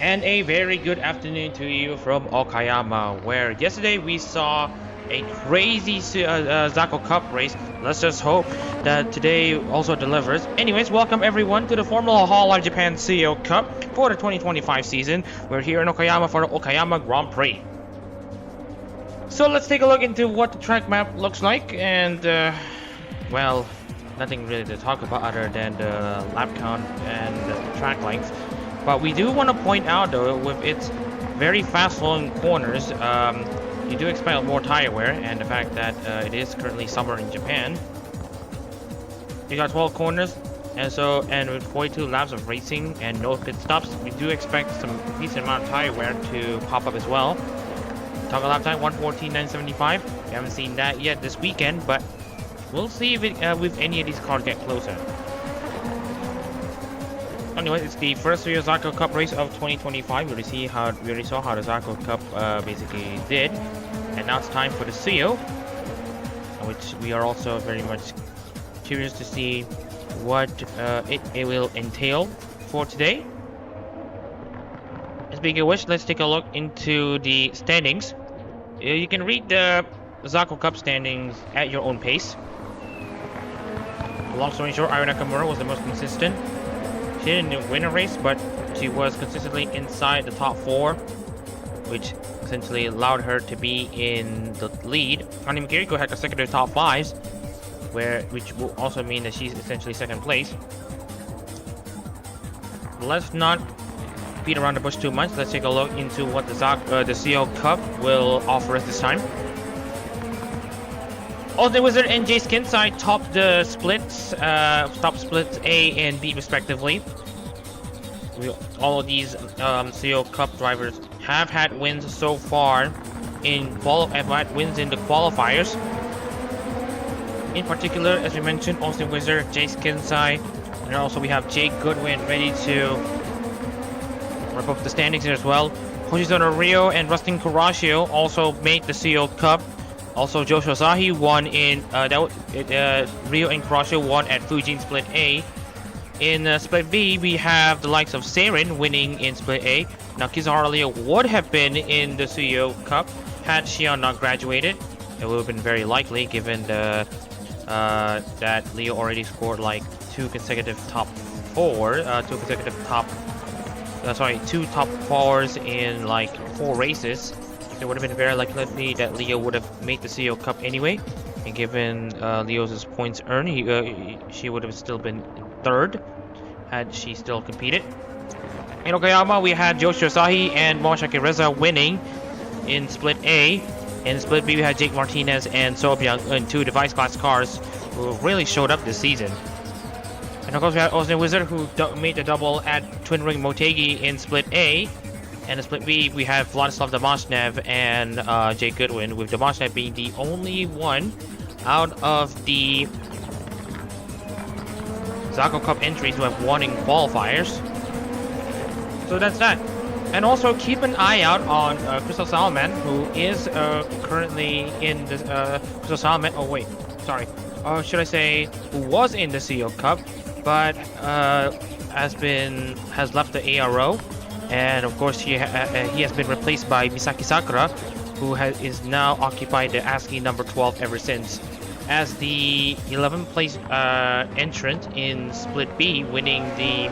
And a very good afternoon to you from Okayama, where yesterday we saw a crazy Zako Cup race. Let's just hope that today also delivers. Anyways, welcome everyone to the Formula Hololive Japan Tsuyo Cup for the 2025 season. We're here in Okayama for the Okayama Grand Prix. So let's take a look into what the track map looks like, and well, nothing really to talk about other than the lap count and the track length. But we do want to point out though, with its very fast flowing corners, you do expect more tire wear, and the fact that it is currently summer in Japan. You got 12 corners, and with 42 laps of racing and no pit stops, we do expect some decent amount of tire wear to pop up as well. Toggle lap time 1:14.975. We haven't seen that yet this weekend, but we'll see if any of these cars get closer. Anyway, it's the first Tsuyo Zako Cup race of 2025. We already saw how the Zako Cup basically did, and now it's time for the Tsuyo, which we are also very much curious to see what it will entail for today. Speaking of which, let's take a look into the standings. You can read the Zako Cup standings at your own pace. Long story short, Ayo Nakamura was the most consistent. She didn't win a race, but she was consistently inside the top 4, which essentially allowed her to be in the lead. Hanimi Kiriko had consecutive top 5s, which will also mean that she's essentially second place. Let's not beat around the bush too much. Let's take a look into what the Tsuyo Cup will offer us this time. Austin Wizard and Jace Kinsai topped the splits, A and B respectively. All of these Tsuyo Cup drivers have had wins so far have had wins in the qualifiers. In particular, as we mentioned, Austin Wizard, Jace Kinsai, and also we have Jake Goodwin ready to wrap up the standings here as well. Hoshizuna Rio and Rustin Kurashio also made the Tsuyo Cup. Also, Joshua Sahi won in Rio and Kurashio won at Fujin Split A. In Split B, we have the likes of Saren winning in Split A. Now, Kizaru Leo would have been in the Tsuyo Cup had Shion not graduated. It would have been very likely, given that Leo already scored like two top 4s in like 4 races. It would have been very likely that Leo would have made the Tsuyo Cup anyway, and given Leo's points earned, she would have still been 3rd had she still competed. In Okayama, we had Joshua Sahi and Moshaki Reza winning in Split A. In Split B, we had Jake Martinez and Sobyang in 2 device class cars who really showed up this season. And of course, we had Austin Wizard who made the double at Twin Ring Motegi in Split A. And in Split B, we have Vladislav Damashnev and Jake Goodwin, with Damashnev being the only one out of the Zako Cup entries who have won in qualifiers. So that's that. And also keep an eye out on Crystal Salman, who is currently in the Crystal Salman. Oh wait, sorry. Should I say who was in the Tsuyo Cup, but has left the ARO. And of course, he has been replaced by Misaki Sakura, who is now occupied the ASCII number 12 ever since, as the 11th place entrant in Split B, winning the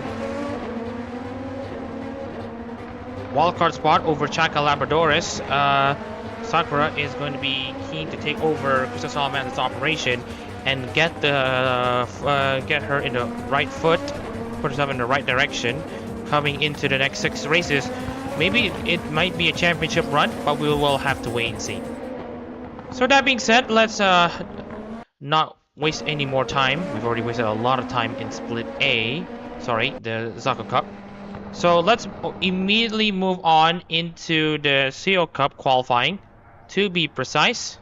wildcard spot over Chaka Labradores. Sakura is going to be keen to take over Crystal Salaman's operation and get her in the right foot, put herself in the right direction, coming into the next 6 races. Maybe it might be a championship run, but we will have to wait and see. So that being said, let's not waste any more time. We've already wasted a lot of time in Split A, the Zako Cup. So let's immediately move on into the Tsuyo Cup qualifying, to be precise.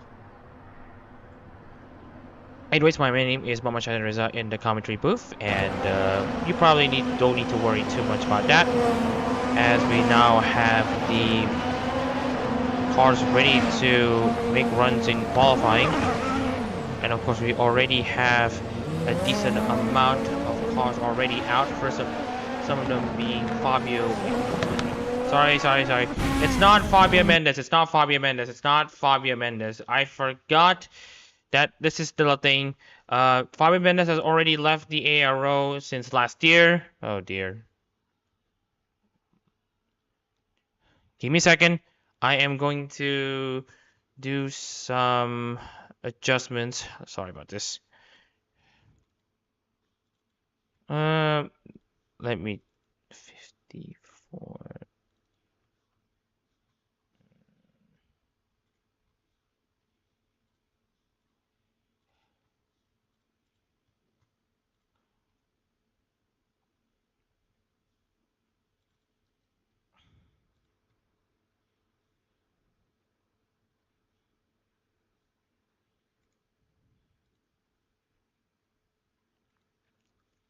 Anyways, my name is Mama China Reza in the commentary booth, and you probably don't need to worry too much about that, as we now have the cars ready to make runs in qualifying. And of course, we already have a decent amount of cars already out. Some of them being Fabio Sorry. It's not Fabio Mendes. It's not Fabio Mendes. I forgot that this is still a thing. Fabio Mendes has already left the ARO since last year. Oh dear. Give me a second. I am going to do some adjustments. Sorry about this. Let me 54.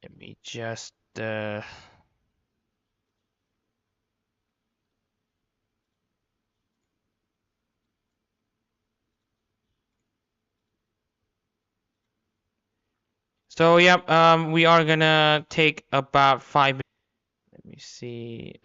Let me just So yeah, we are gonna take about 5 minutes. Let me see.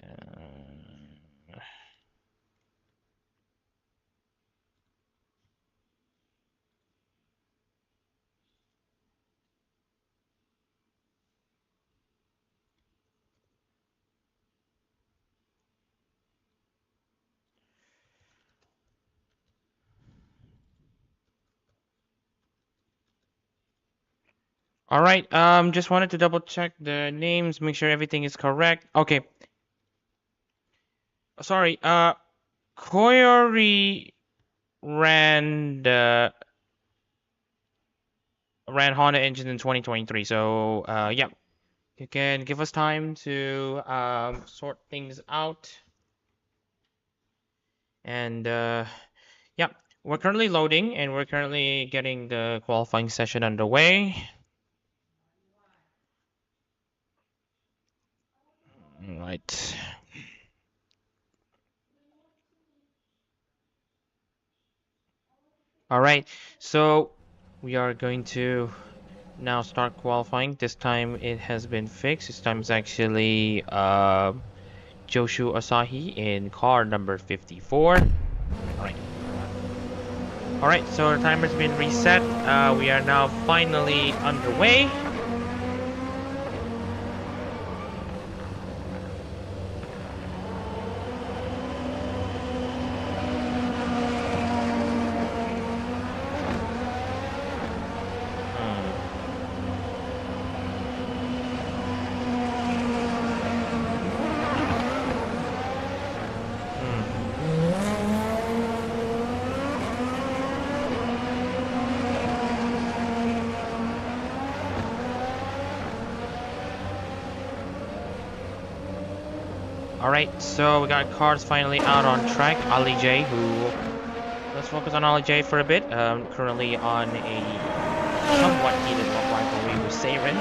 All right. Just wanted to double check the names, make sure everything is correct. Okay. Sorry. Koyori ran Honda engine in 2023. So yeah, you can give us time to sort things out. And yeah, we're currently loading and we're currently getting the qualifying session underway. Right. All right, so we are going to now start qualifying. This time it has been fixed. This time it's actually Joshu Asahi in car number 54. All right, so the timer's been reset. We are now finally underway. Alright, so we got Carz finally out on track. Ali J, let's focus on Ali J for a bit. Currently on a somewhat heated rivalry with Seiren,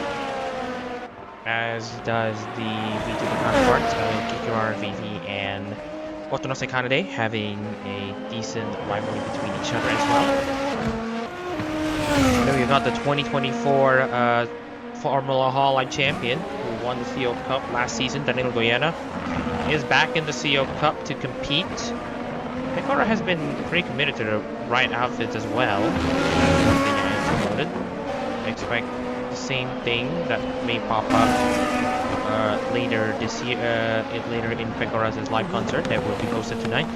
as does the V2 counterparts, KQR, VV, and Otonose Kanade, having a decent rivalry between each other as well. Then we got the 2024 Formula Hololive champion, who won the CO Cup last season, Danilo Goyena, is back in the CO Cup to compete. Pecora has been pretty committed to the right outfits as well. I expect the same thing that may pop up later this year, later in Pecora's live concert that will be hosted tonight.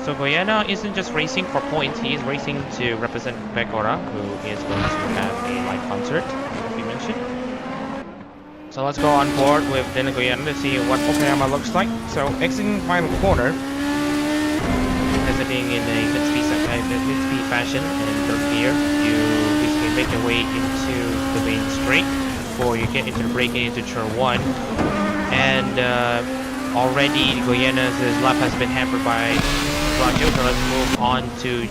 So Goyena isn't just racing for points, he is racing to represent Pecora, who is going to have a live concert, as we mentioned. So let's go on board with Danilo Goyena to see what Okayama looks like. So exiting the final corner, exiting in a mid-speed fashion in third gear, you basically make your way into the main straight before you get into the braking into turn 1. And already Goyena's lap has been hampered by Ranjo, so let's move on to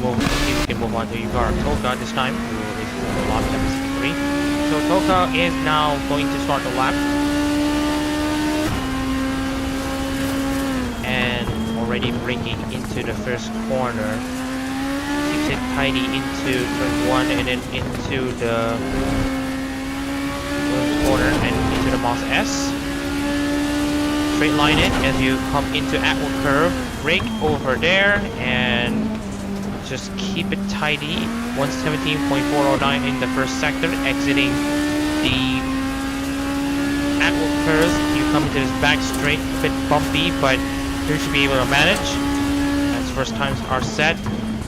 see if we can move on to Yukara Toka this time, who is the lap 73. So Toka is now going to start the lap. And already braking into the first corner. Keeps it tidy into turn 1 and then into the first corner and into the Moss S. straight line it as you come into Atwood curve. Brake over there and just keep it tidy. 117.409 in the first sector, exiting the Atwood curve. You come into this back straight, a bit bumpy, but you should be able to manage. As first times are set,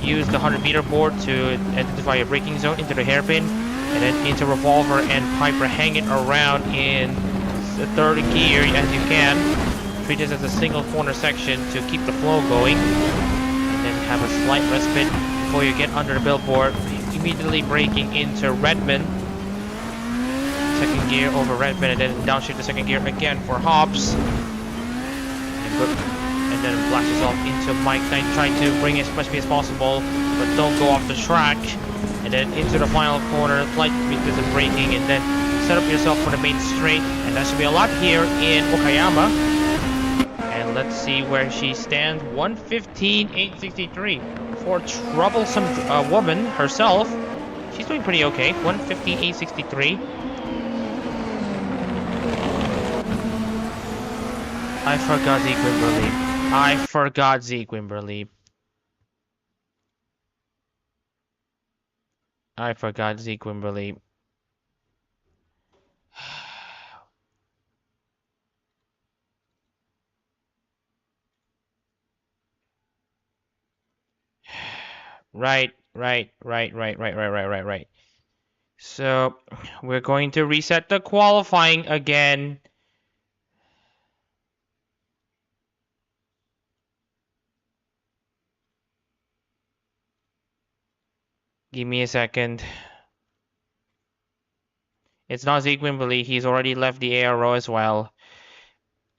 use the 100-meter board to identify your braking zone into the hairpin, and then into revolver and Piper, hang it around in the third gear as you can. Treat this as a single corner section to keep the flow going, and then have a slight respite before you get under the billboard. Immediately braking into Redmond, second gear over Redmond, and then downshift the second gear again for hops. And then flashes off into Mike 9, trying to bring as much speed as possible, but don't go off the track. And then into the final corner, slight weakness in braking, and then set up yourself for the main straight. And that should be a lot here in Okayama. And let's see where she stands. 115.863 for troublesome woman herself. She's doing pretty okay. 115.863. I forgot Zeke Wimberly. I forgot Zeke Wimberly. I forgot Zeke Wimberly. Right. So, we're going to reset the qualifying again. Give me a second. It's not Zeke Wimberly. He's already left the ARO as well.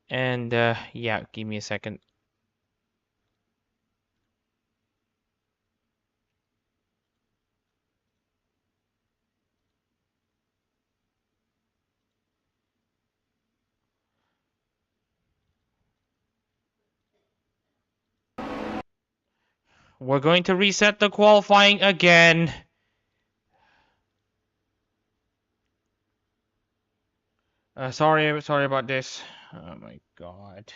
And, yeah, give me a second. We're going to reset the qualifying again. Sorry about this. Oh my god.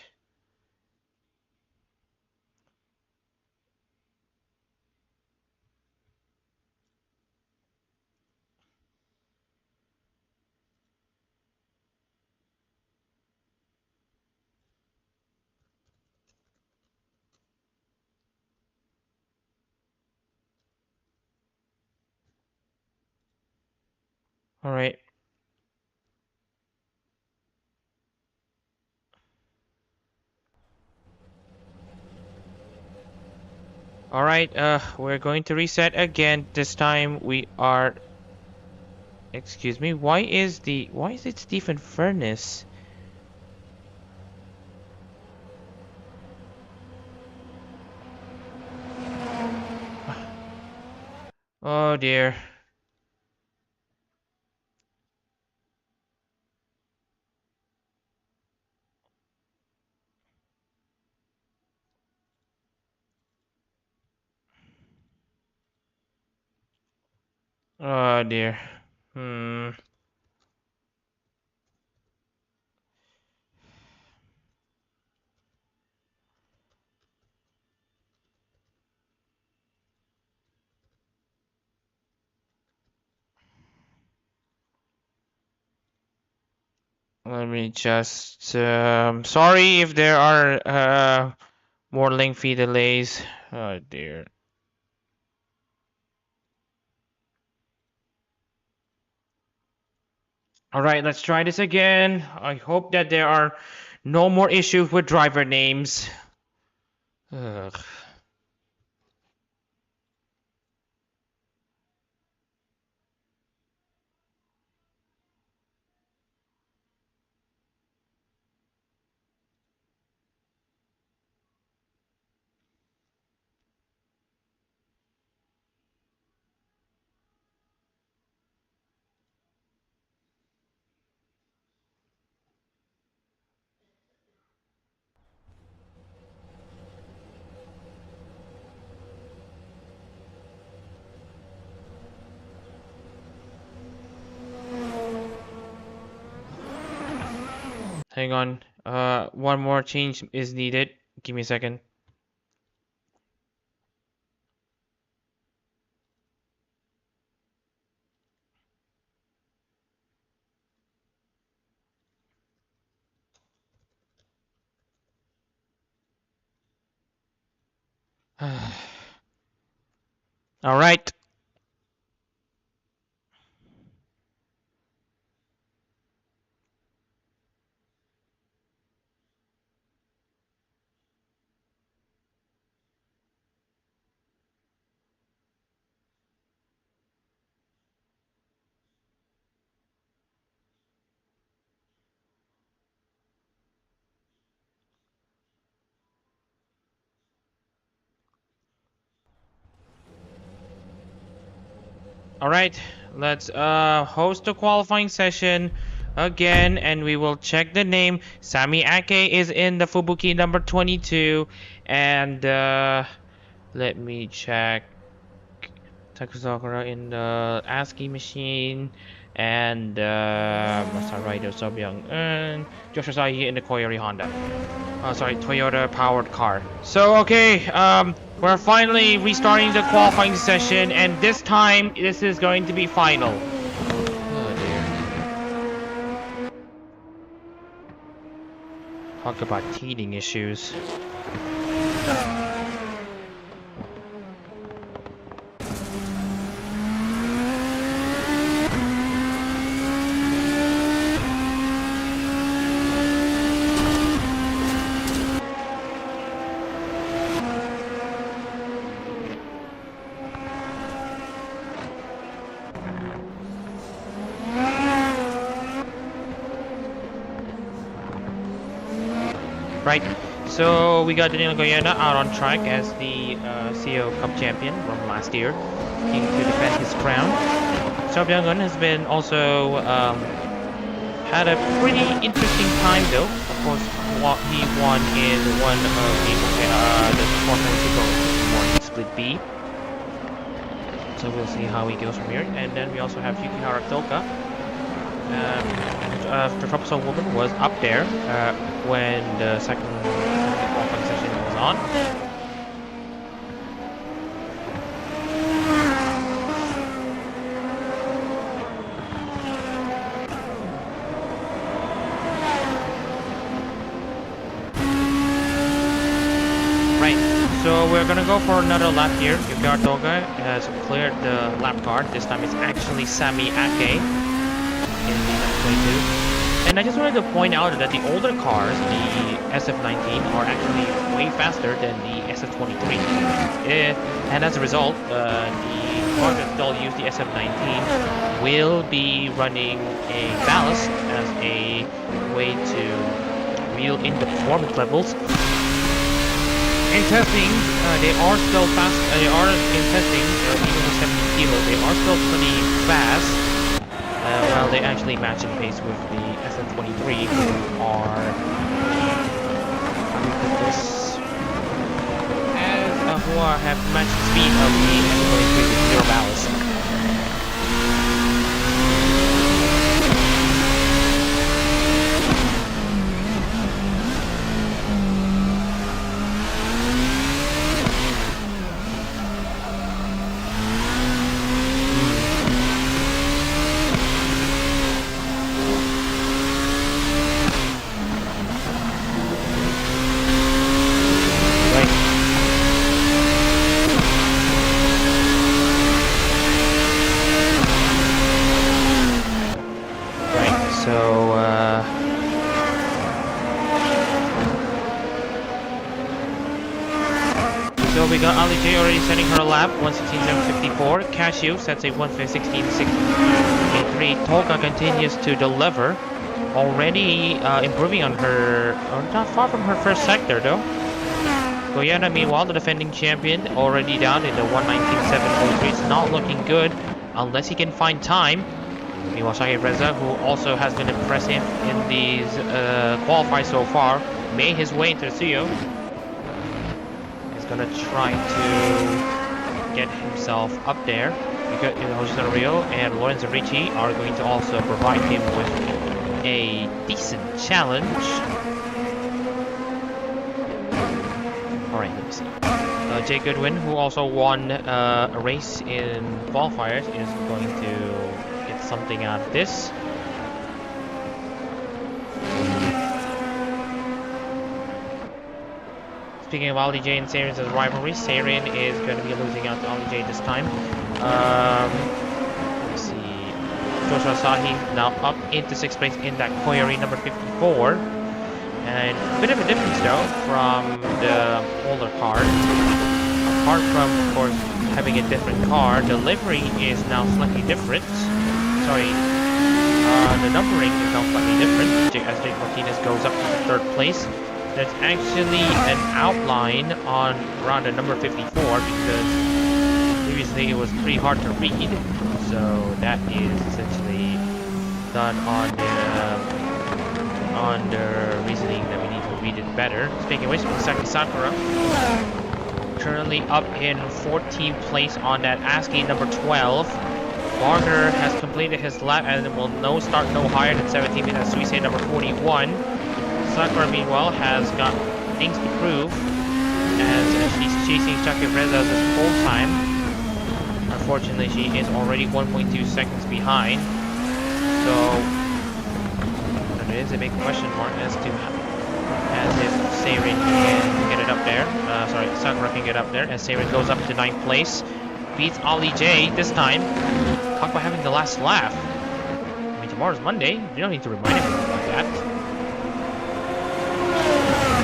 All right. All right, we're going to reset again. This time we are... Excuse me, why is it Stephen Furness? Oh dear. Oh dear. Let me just... sorry if there are more lengthy delays. Oh dear. Alright, let's try this again. I hope that there are no more issues with driver names. Ugh. Hang on. One more change is needed. Give me a second. All right. All right, let's host the qualifying session again, and we will check the name. Sami Ake is in the Fubuki number 22, and let me check Takusakura in the ASCII machine, and Masaraido Sobyung-eun, Joshua Sahi in the Koyori Honda. Toyota powered car. So okay, we're finally restarting the qualifying session, and this time this is going to be final. Oh dear. Talk about teething issues. Right, so we got Daniel Goyena out on track as the CEO Cup champion from last year, looking to defend his crown. So Byung-eun has been also had a pretty interesting time though. Of course, he won in one of the morning split B. So we'll see how he goes from here. And then we also have Yukihara Toka. The Tropical Woman was up there when the second qualifying session was on. Right, so we're gonna go for another lap here. Yukihara Toka has cleared the lap card. This time it's actually Sami Ake. And I just wanted to point out that the older cars, the SF19, are actually way faster than the SF23. And as a result, the cars that still use the SF19 will be running a ballast as a way to reel in the performance levels. In testing, they are still fast. They are in testing, even with 70 kilos, they are still pretty fast. Well, they actually match in pace with the SF23, who are, how do you put this, who have matched the speed of the SF23 with zero ballast. So we got Ali J already setting her lap, 1:16.754. Cashew sets a 1:16.683. Toka continues to deliver, already improving on her, not far from her first sector though. Goyena, meanwhile, the defending champion, already down in the 1:19.703. It's not looking good unless he can find time. Meanwhile, Shahid Reza, who also has been impressive in these qualifiers so far, made his way into Tsuyo. He's gonna try to get himself up there. Because Jose Rio and Lorenzo Ricci are going to also provide him with a decent challenge. see. Jay Goodwin, who also won a race in qualifiers, is going to get something out of this. Speaking of Ali J and Saren's rivalry, Saren is going to be losing out to Ali J this time. Let's see. Joshua Asahi now up into 6th place in that Koyori number 54. And a bit of a difference though from the older car. Apart from, of course, having a different car, the livery is now slightly different. Sorry, the numbering is now slightly different. As Jake Martinez goes up to 3rd place. There's actually an outline on around the number 54 because previously it was pretty hard to read. So that is essentially done on the reasoning that we need to read it better. Speaking of which, Misaki Sakura currently up in 14th place on that ASCII number 12. Barger has completed his lap and will start no higher than 17th in Suisse number 41. Sakura meanwhile has got things to prove as she's chasing Chucky Reza's whole time. Unfortunately, she is already 1.2 seconds behind. So there is a big question mark as if Seirin can get it up there. Sakura can get up there as Seirin goes up to 9th place. Beats Ali J this time. Talk about having the last laugh. I mean, tomorrow's Monday. You don't need to remind everyone about that.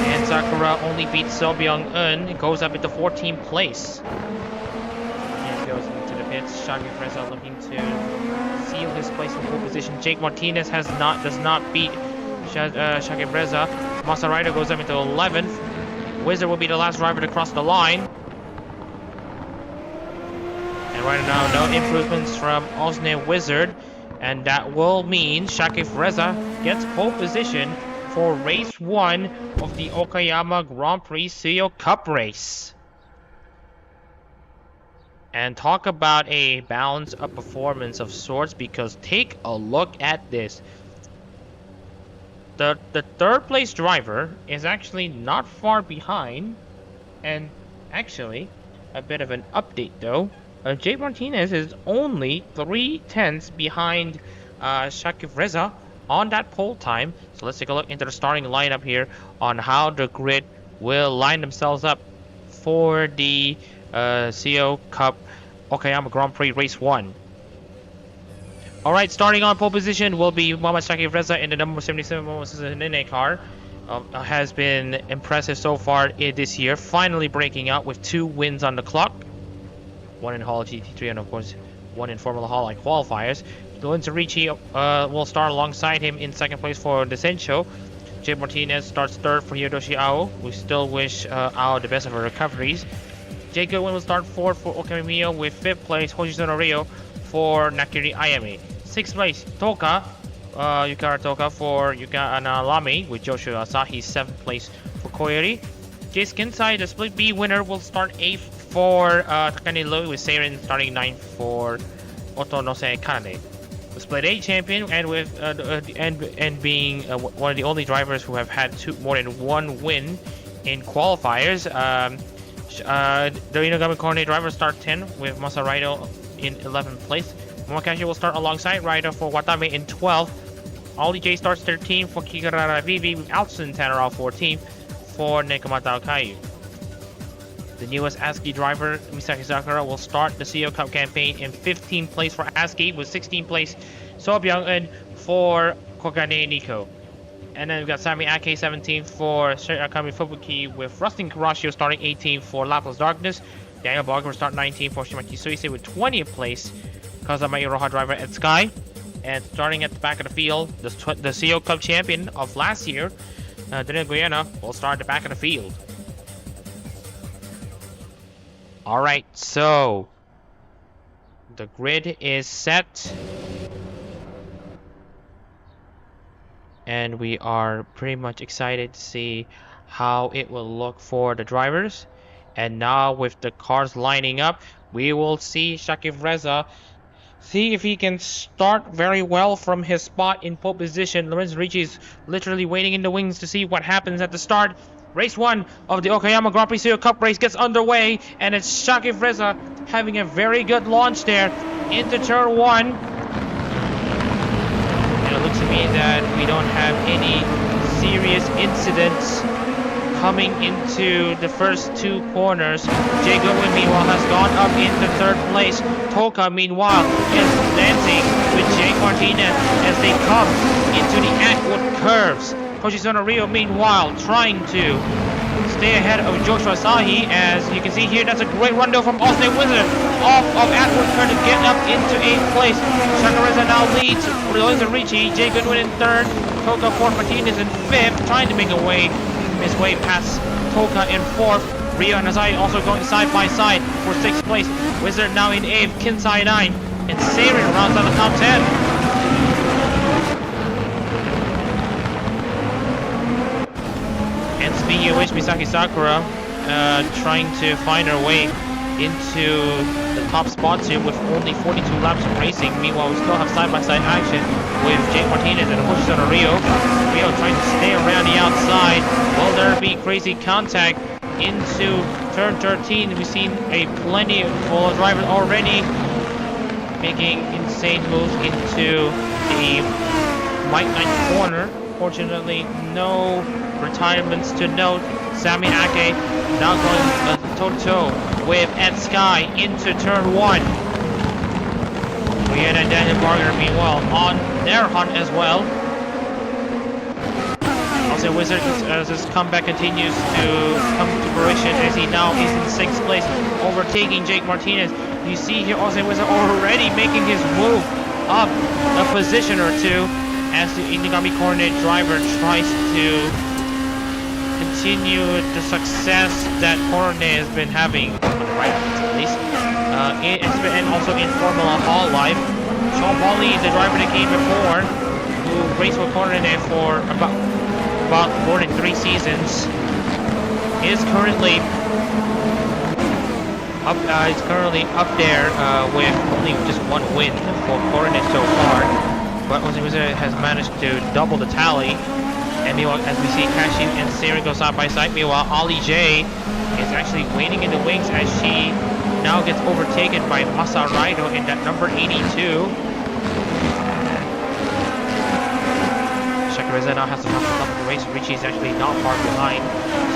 And Sakura only beats So Byung-eun. Goes up into 14th place. And goes into the pits. Shaggy Freza looking to seal his place in pole position. Jake Martinez does not beat Shaggy Freza. Masaraido goes up into 11th. Wizard will be the last driver to cross the line. And right now, no improvements from Osne Wizard. And that will mean Shaggy Freza gets pole position for race 1 of the Okayama Grand Prix Tsuyo Cup race. And talk about a balance of performance of sorts, because take a look at this. The 3rd place driver is actually not far behind, and actually a bit of an update though. Jay Martinez is only 3/10 behind Shakib Reza on that pole time. So let's take a look into the starting lineup here on how the grid will line themselves up for the CO Cup Okayama Grand Prix Race 1. Alright, starting on pole position will be Muhammad Shakib Reza in the number 77 Nene car. Has been impressive so far this year, finally breaking out with 2 wins on the clock. 1 in Hall GT3 and of course 1 in Formula Hall like qualifiers. Lorenzo Ricci will start alongside him in 2nd place for Descencio. Jay Martinez starts 3rd for Hiroshi Ao. We still wish Ao the best of her recoveries. Jay Goodwin will start 4th for Okamiya with 5th place Hoshizuna Ryo for Nakiri Ayame. 6th place Toka, Yukara Toka for Yukana Lame with Joshua Asahi. 7th place for Koyori. Jay Skinsai, the split B winner, will start 8th for Takane Lui with Seirin starting 9th for Otonose Kanade. The split A champion and with and being one of the only drivers who have had more than 1 win in qualifiers. The Inogami Kone driver start 10 with Masaraido in 11th place. Momokashi will start alongside Rider for Watame in 12th. Oli J starts 13th for Kigarara Vivi with Alson Tanneral 14th for Nekomata Okayu. The newest ASCII driver, Misaki Sakura, will start the CO Cup campaign in 15th place for ASCII with 16th place So Byung-eun for Kokane Nico. And then we've got Sami Ake 17th for Shirakami Fubuki with Rustin Kurashio starting 18th for Lapis Darkness. Daniel Barger will start 19th for Shimaki Suise with 20th place Kazama Iroha driver at Sky. And starting at the back of the field, the CO Cup champion of last year, Daniel Guyana, will start at the back of the field. Alright, so the grid is set. And we are pretty much excited to see how it will look for the drivers. And now with the cars lining up, we will see Shakib Reza see if he can start very well from his spot in pole position. Lorenzo Ricci is literally waiting in the wings to see what happens at the start. Race 1 of the Okayama Grand Prix Tsuyo Cup race gets underway, and it's Shaki Freza having a very good launch there into turn 1. And it looks to me that we don't have any serious incidents coming into the first 2 corners. Jay Goodwin, meanwhile, has gone up into 3rd place. Toka, meanwhile, is dancing with Jake Martinez as they come into the Atwood curves. Hoshizono Rio, meanwhile, trying to stay ahead of Joshua Sahi. As you can see here, that's a great run though from Austin Wizard off of Atwood curve to get up into 8th place. Shakareza now leads Lorenzo Ricci. Jay Goodwin in 3rd. Toka 4th, Martinez in 5th, trying to make his way past Toka in 4th. Rio and Azai also going side by side for 6th place. Wizard now in 8th, Kinsai 9, and Seirin rounds out the top 10. And speaking of which, Misaki Sakura trying to find her way into the top spots here with only 42 laps of racing. Meanwhile, we still have side-by-side action with Jake Martinez and Hoshizono Rio. Rio trying to stay around the outside. Will there be crazy contact into turn 13? We've seen plenty of drivers already making insane moves into the white 9 corner. Fortunately, no retirements to note. Sami Ake now going toe-to-toe with Ed Sky into turn 1. Brianna and Daniel Barger, meanwhile, on their hunt as well. Also, Wizard, as his comeback continues to come to fruition, as he now is in 6th place, overtaking Jake Martinez. You see here, also Wizard already making his move up a position or 2 as the Inagami Coordinate driver tries to continue the success that Coordinate has been having on the right, at least. And also in Formula Hololive. Sean Pauli, the driver that came before, who raced for Coordinate for about more than 3 seasons, is currently up there with only just 1 win for Coordinate so far. But Ozzy has managed to double the tally. And meanwhile, as we see Kashi and Seirin go side by side, meanwhile, Ali J is actually waiting in the wings as she now gets overtaken by Masa Raido in that number 82. Shakareza now has to top of the race. Richie is actually not far behind.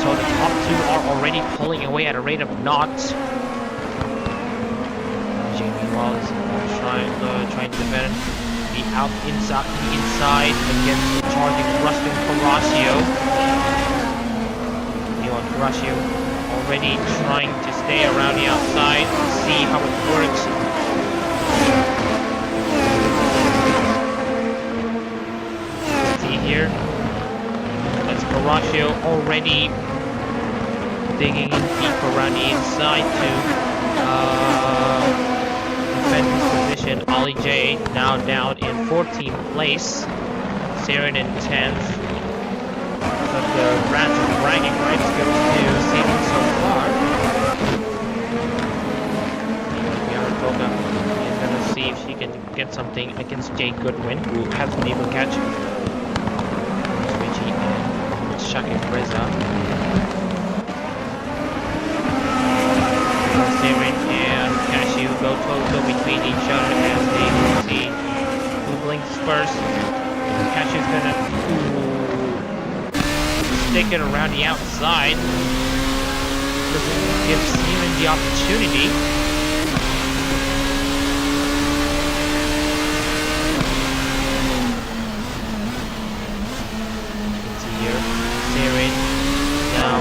So the top 2 are already pulling away at a rate of knots. Jay meanwhile is trying to defend the inside against the charging Rustin Horacio. Meanwhile, Horacio already trying to stay around the outside to see how it works. Let's see here. That's Horacio already digging in deep around the inside to defend his position. Ollie J now down in 14th place. Seirin in 10th. But the branch of bragging rights goes to Seirin so far. Toga is gonna see if she can get something against Jay Goodwin, who hasn't been able to catch Richie and Shaki Freza. Seirin and Cashew go toe-to-toe between each other as they see who blinks first. Cashew's gonna stick it around the outside. Doesn't give Seirin the opportunity. Let's see here. Seirin now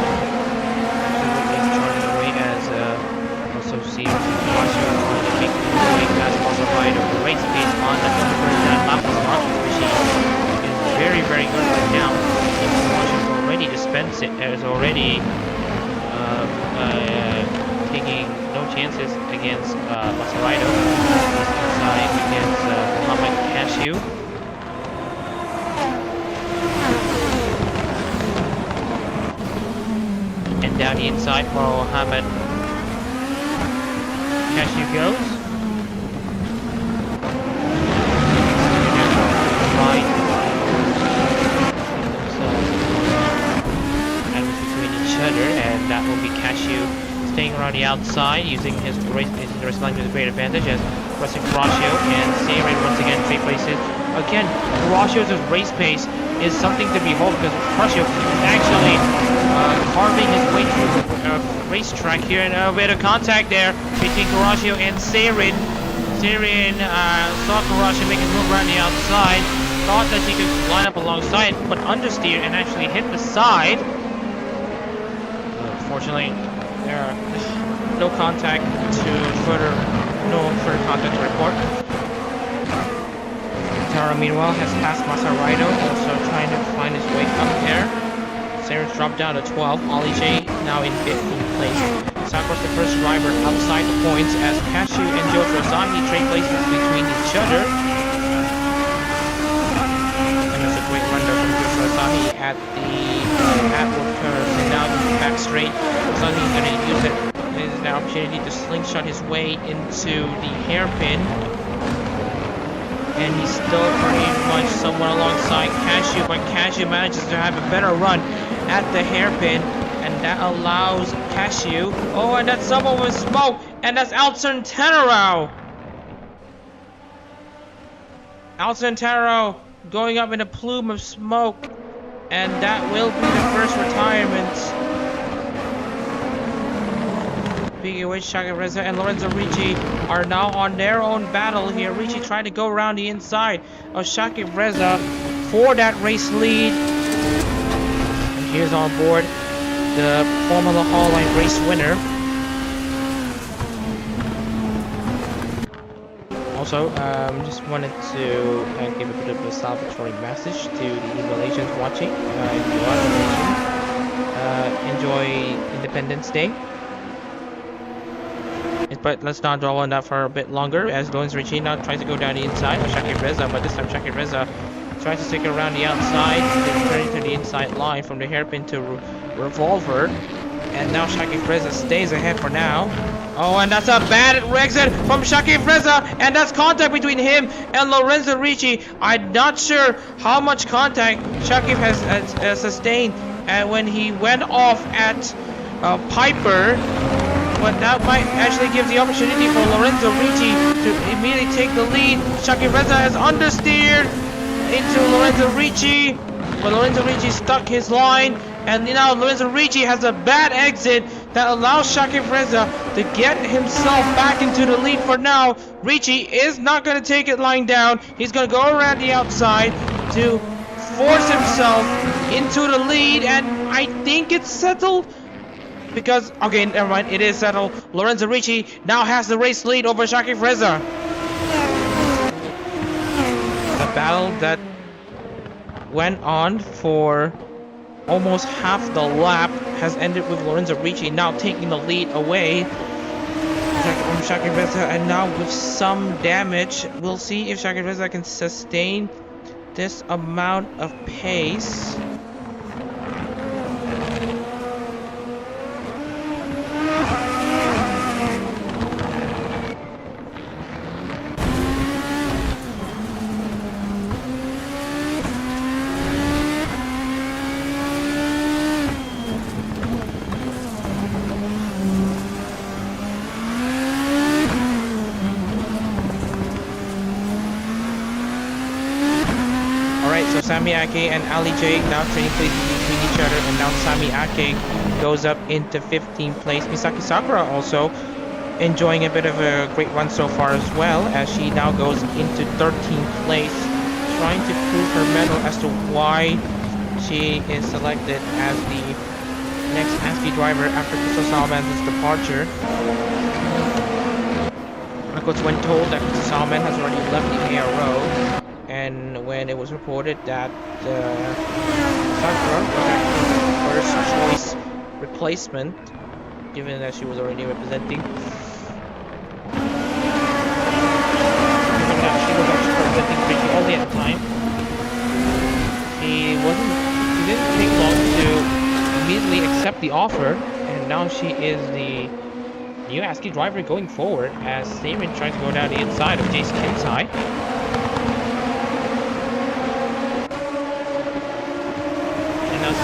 is charging away as also see Cashew trying to make the way past also right of the race pace on the first lap of the market machine. Very, very good right now. Washington already dispensed it, is already taking no chances against Maserino. Inside against Muhammad Cashew. And down the inside, Mohamed Cashew goes. around the outside using his race language to great advantage as pressing Horatio and Sayred once again 3 places. Again, Horacio's race pace is something to behold because Horatio is actually carving his way through the racetrack here, and a bit of contact there between Horatio and Sayred. Sayred saw Horatio make his move around the outside, thought that he could line up alongside, but understeered and actually hit the side. Unfortunately, there are no further contact to report. Taro meanwhile has passed Masaraido, also trying to find his way up there. Sayred's dropped down to 12. Ollie J now in 15th place. Sakura's the first driver outside the points as Cashew and Jojo Asahi trade places between each other. And there's a great run there from Jojo Asahi at the Atwood curve, and now back straight. Asahi's going to use it as an opportunity to slingshot his way into the hairpin. And he's still pretty much somewhat alongside Cashew, but Cashew manages to have a better run at the hairpin, and that allows Cashew. Oh, and that's someone with smoke, and that's Alton Tenero. Alton Tenero going up in a plume of smoke, and that will be the first retirement. Speaking of which, Shaka Reza and Lorenzo Ricci are now on their own battle here. Ricci trying to go around the inside of Shaka Reza for that race lead. And here's on board the Formula Hololive race winner. Also, just wanted to give a bit of a salvatory message to the Malaysians watching. If you are Malaysian, enjoy Independence Day. But let's not dwell on that for a bit longer as Lorenzo Ricci now tries to go down the inside of Shaka Reza, but this time Shaka Reza tries to stick around the outside, turning to the inside line from the hairpin to Revolver, and now Shaka Reza stays ahead for now. Oh, and that's a bad exit from Shaka Reza, and that's contact between him and Lorenzo Ricci. I'm not sure how much contact Shaka has sustained when he went off at Piper. But that might actually give the opportunity for Lorenzo Ricci to immediately take the lead. Shaka Reza has understeered into Lorenzo Ricci, but Lorenzo Ricci stuck his line, and now Lorenzo Ricci has a bad exit that allows Shaka Reza to get himself back into the lead for now. Ricci is not going to take it lying down. He's going to go around the outside to force himself into the lead, and I think it's settled. Because, okay, never mind, it is settled. Lorenzo Ricci now has the race lead over Shaka Reza. The battle that went on for almost half the lap has ended with Lorenzo Ricci now taking the lead away from Shaka Reza, and now with some damage. We'll see if Shaka Reza can sustain this amount of pace. So Sami Ake and Ali J now trading places between each other, and now Sami Ake goes up into 15th place. Misaki Sakura also enjoying a bit of a great run so far as well, as she now goes into 13th place, trying to prove her mettle as to why she is selected as the next ASCII driver after Crystal Salaman's departure. Of course, when told that Crystal Salaman has already left the ARO, and when it was reported that Sakura was actually the first choice replacement, given that she was already representing, Ricci only at the time, he didn't take long to immediately accept the offer, and now she is the new ASCII driver going forward as Damon tries to go down the inside of Jace Kensai.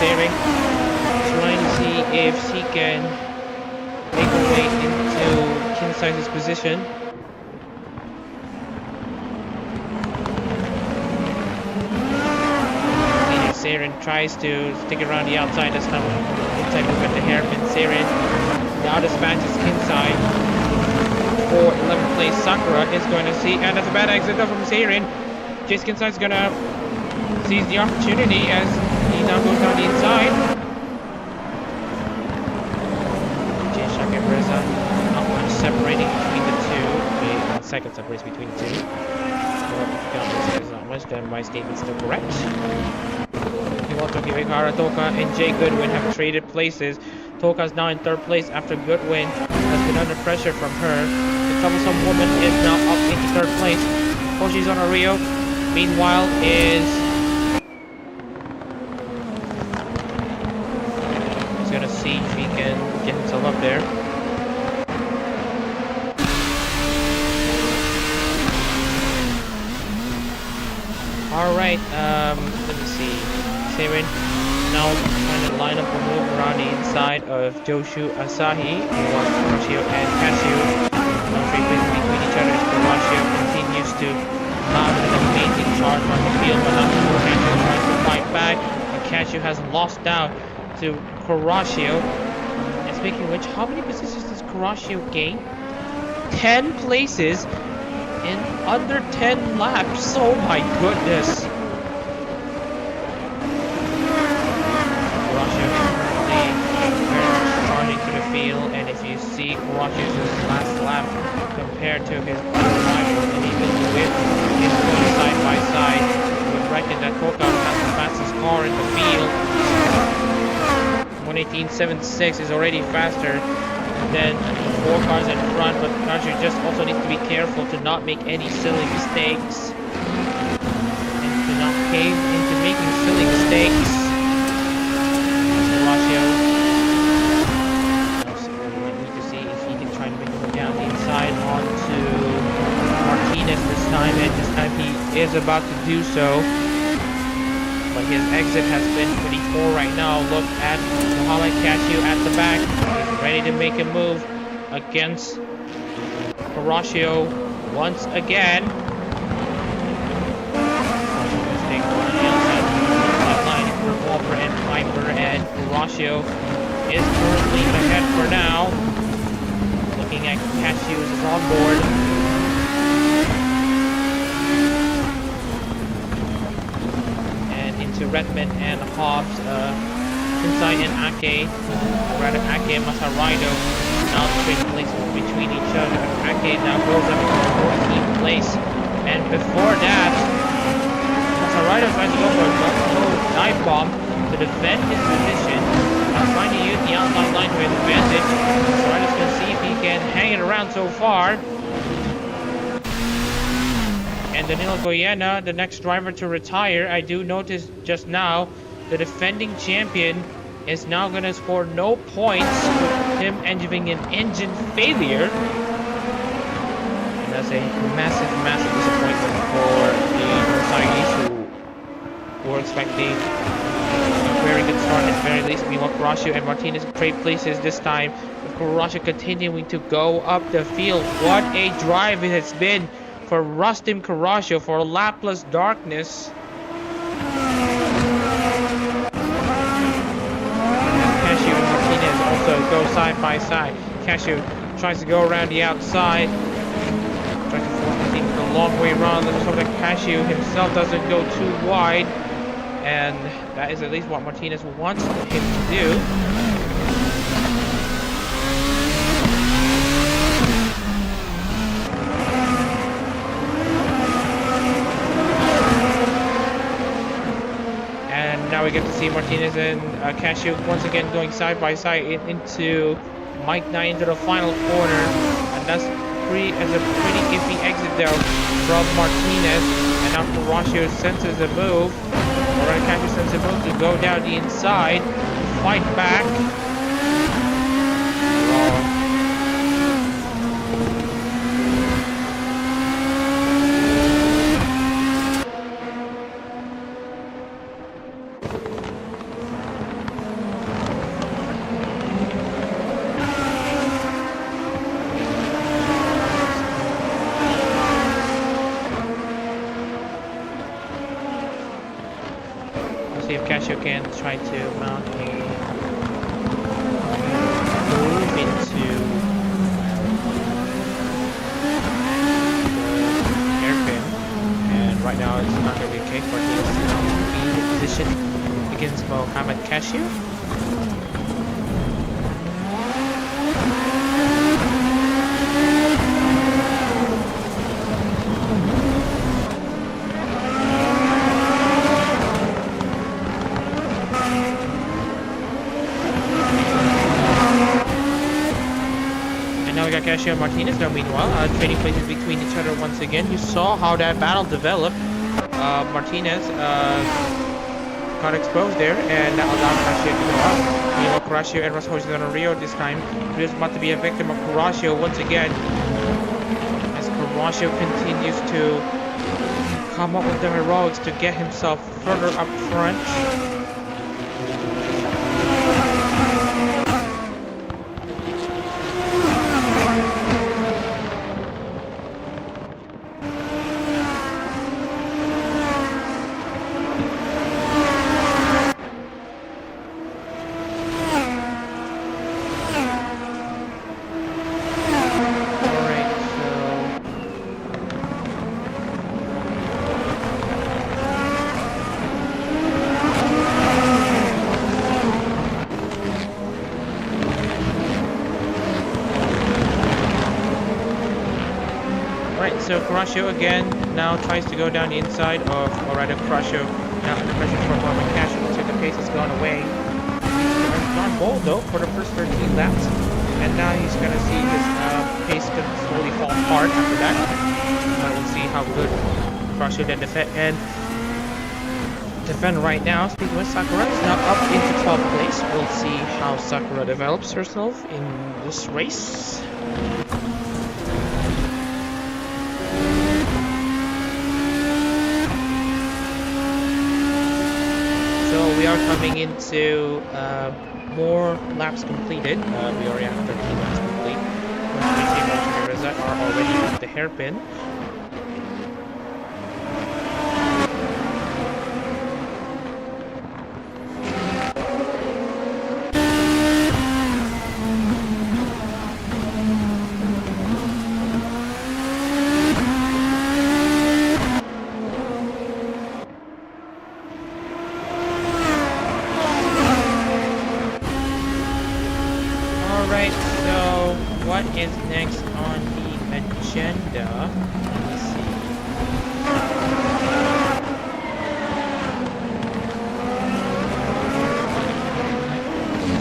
Saving, trying to see if she can make her way into Kinsai's position. Saren tries to stick around the outside this time. Inside move at the hairpin. Saren now dispatches Kinsai. For 11th place, Sakura is going to see, and that's a bad exit from Saren. Chase Kinsai is going to seize the opportunity as he now goes down the inside. Chase Shaka and Reza, not much separating between the two. Okay, 1 second separation between the two. Well, if you count this as not much, then my statement's still correct. Toki Ikara, Toka, and Jay Goodwin have traded places. Toka is now in 3rd place after Goodwin has been under pressure from her. The troublesome woman is now up into 3rd place. Hoshi's on a Rio. Meanwhile is... he's gonna see if he can get himself up there. Alright, let me see. Saren now trying to line up a move around the inside of Joshu Asahi, Kuroshio and Casio. Now trade between each other as Kuroshio continues to mount an amazing charge on the field, but now Casio tries to fight back, and Casio has lost out to Kuroshio. And speaking of which, how many positions does Kuroshio gain? 10 places in under 10 laps. Oh my goodness. And if you see Kuroshio's last lap compared to his rival, and even with his going side by side, you would reckon that Toka has the fastest car in the field. 1:18.76 is already faster than the 4 cars in front, but Kuroshio just also needs to be careful to not make any silly mistakes and to not cave into making silly mistakes. Kuroshio onto Martinez this time, and this time he is about to do so, but his exit has been pretty poor right now. Look at Muhammad Cashew at the back. He's ready to make a move against Kuroshio once again. Walker and Piper, and Kuroshio is currently ahead for now. Looking at Cashew is on board. And into Redmond and Hobbs, Kinsai and Ake, rather Ake and Masaraido now trade places between each other. Ake now goes up to 14th place, and before that, Masaraido tries to go for a dive bomb to defend his position. Trying to use the outside line to his advantage. Masaraido's going to see if he can hang it around so far. And Danilo Goyena, the next driver to retire. I do notice just now the defending champion is now going to score no points with him having an engine failure. And that's a massive, massive disappointment for the Mercedes who were expecting a very good start at the very least. Meanwhile, Kuroshio and Martinez trade places this time, with Kuroshio continuing to go up the field. What a drive it has been for Rustim Kuroshio for lapless darkness. Cashew and Martinez also go side by side. Cashew tries to go around the outside, tries to force Martinez to go a long way around. Let's hope that Cashew himself doesn't go too wide, and that is at least what Martinez wants him to do. Now we get to see Martinez and Cashew once again going side by side into Mike 9 into the final corner, and that's a pretty iffy exit there from Martinez. And now Kuroshio senses a move, or Cashew senses a move to go down the inside, fight back. see if Casio can try to mount a move into the hairpin. And right now it's not going to be a case, but he's in position against Mohamed Casio. Casio Martinez now meanwhile trading places between each other once again. You saw how that battle developed. Martinez got exposed there and that allowed Casio to go up. Meanwhile, Caraccio and Russ Hoshi on Rio this time. Rio's about to be a victim of Caraccio once again as Caraccio continues to come up with the heroics to get himself further up front. So Caraccio again now tries to go down the inside of, or rather Caraccio now under pressure from Mohamed Casio. Looks like the pace has gone away. He's gone bold though for the first 13 laps, and now he's gonna see his pace gonna slowly fall apart after that. But we'll see how good Caraccio can defend right now. Speaking with Sakura, is now up into 12th place. We'll see how Sakura develops herself in this race. So we are coming into more laps completed. We already have 13 laps complete. Mitja and Reza are already at the hairpin. What is next on the agenda? Let's see.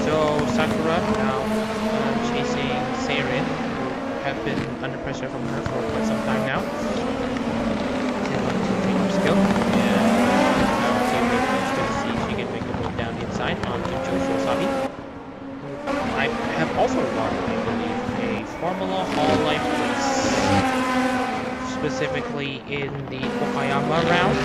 So Sakura now chasing Seirin, who have been under pressure from her for quite some time now. Skill. And now see if she can make a move down the inside onto Joshua Sabi. I have also won, I believe, a Formula Hololive race, specifically in the Okayama round.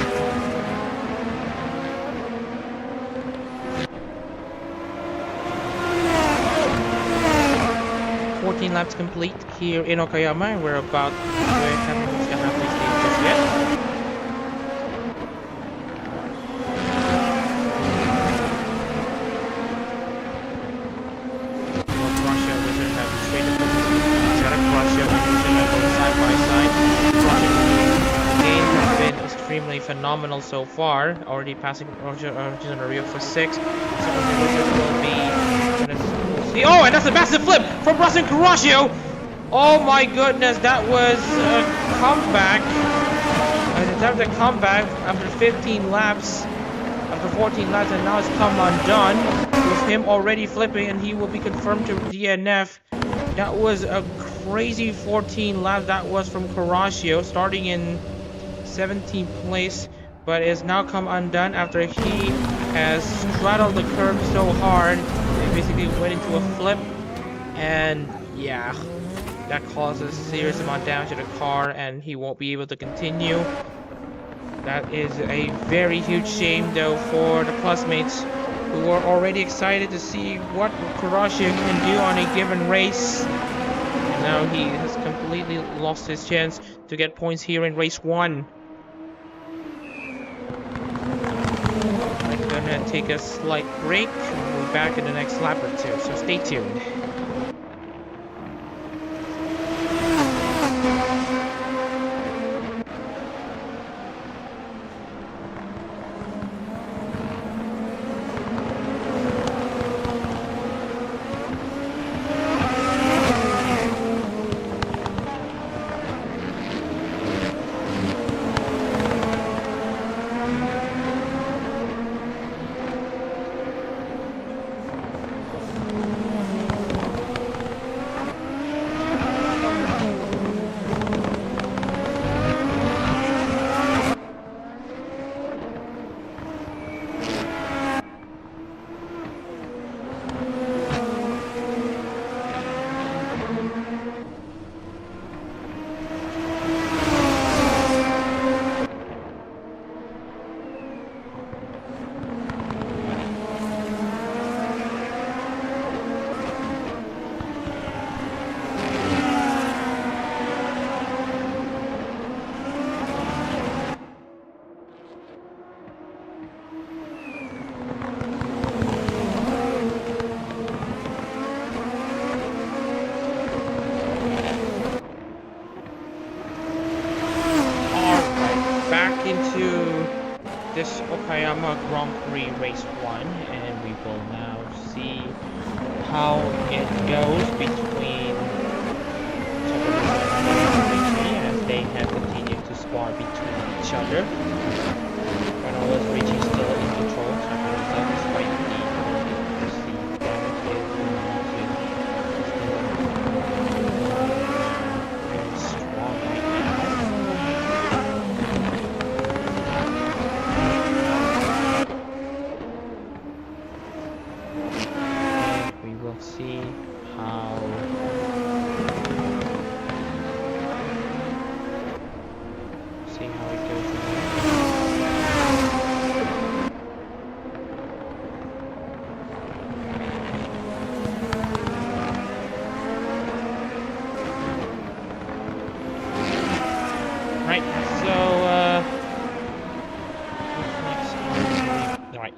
$14 laps complete here in Okayama, and we're about to have reached the halfway stage just yet. Phenomenal so far, already passing Roger on Rio for 6. So the Wizard will be. Oh, and that's a massive flip from Russell Caraccio. Oh my goodness, that was a comeback. An attempt at comeback after 15 laps, after 14 laps, and now it's come undone with him already flipping, and he will be confirmed to DNF. That was a crazy 14 laps. That was from Caraccio, starting in 17th place, but is now come undone after he has straddled the curb so hard and basically went into a flip, and yeah, that causes a serious amount of damage to the car and he won't be able to continue. That is a very huge shame though for the Plusmates, who are already excited to see what Caraccio can do on a given race. And now he has completely lost his chance to get points here in race 1. gonna take a slight break. We'll be back in the next lap or two, so stay tuned. This Okayama Grand Prix Race 1, and we will now see how it goes between as they have continued to spar between each other. Ronaldo's reaching still in control, despite the perceived damage very strong right now. See how it goes from there. Right, so all right.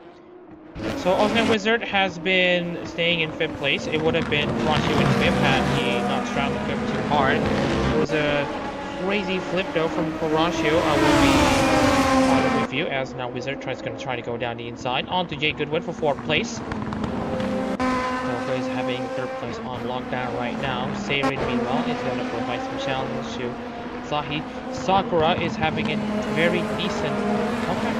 So Ultimate Wizard has been staying in 5th place. It would have been Rancho in 5th had he not straddled the whip too hard. It was a crazy flip though from Rancho. I will be on it with you as now Wizard is going to try to go down the inside. On to Jay Goodwin for 4th place. Bonca is having 3rd place on lockdown right now. Seirin meanwhile is going to provide some challenge to Sahi. Sakura is having a very decent comeback.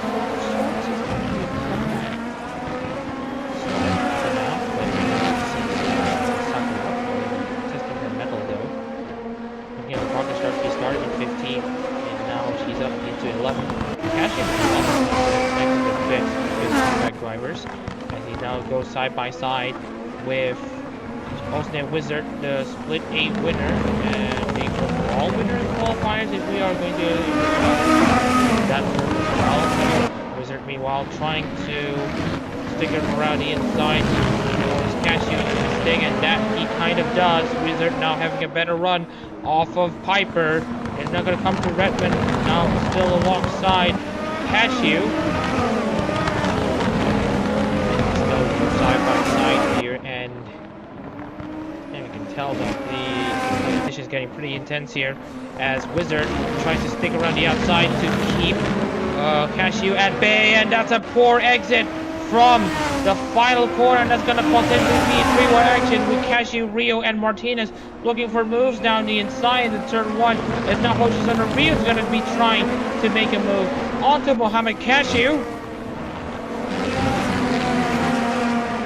She started in 15th, and now she's up into 11th. Cashing next to 5th with back drivers, as he now goes side by side with Ultimate Wizard, the Split 8 winner, and the overall winner in qualifiers. If we are going to that as well. Wizard meanwhile trying to stick it around the inside. Cashew the sting, and that he kind of does. Wizard now having a better run off of Piper. It's not going to come to Redmond. Now still alongside Cashew. Still side by side here, and we can tell that the competition is getting pretty intense here as Wizard tries to stick around the outside to keep Cashew at bay, and that's a poor exit from the final corner, and that's going to potentially be three-way action with Cashew, Rio, and Martinez looking for moves down the inside in the turn 1. As now Hoshis under Rio is going to be trying to make a move onto Mohamed Cashew.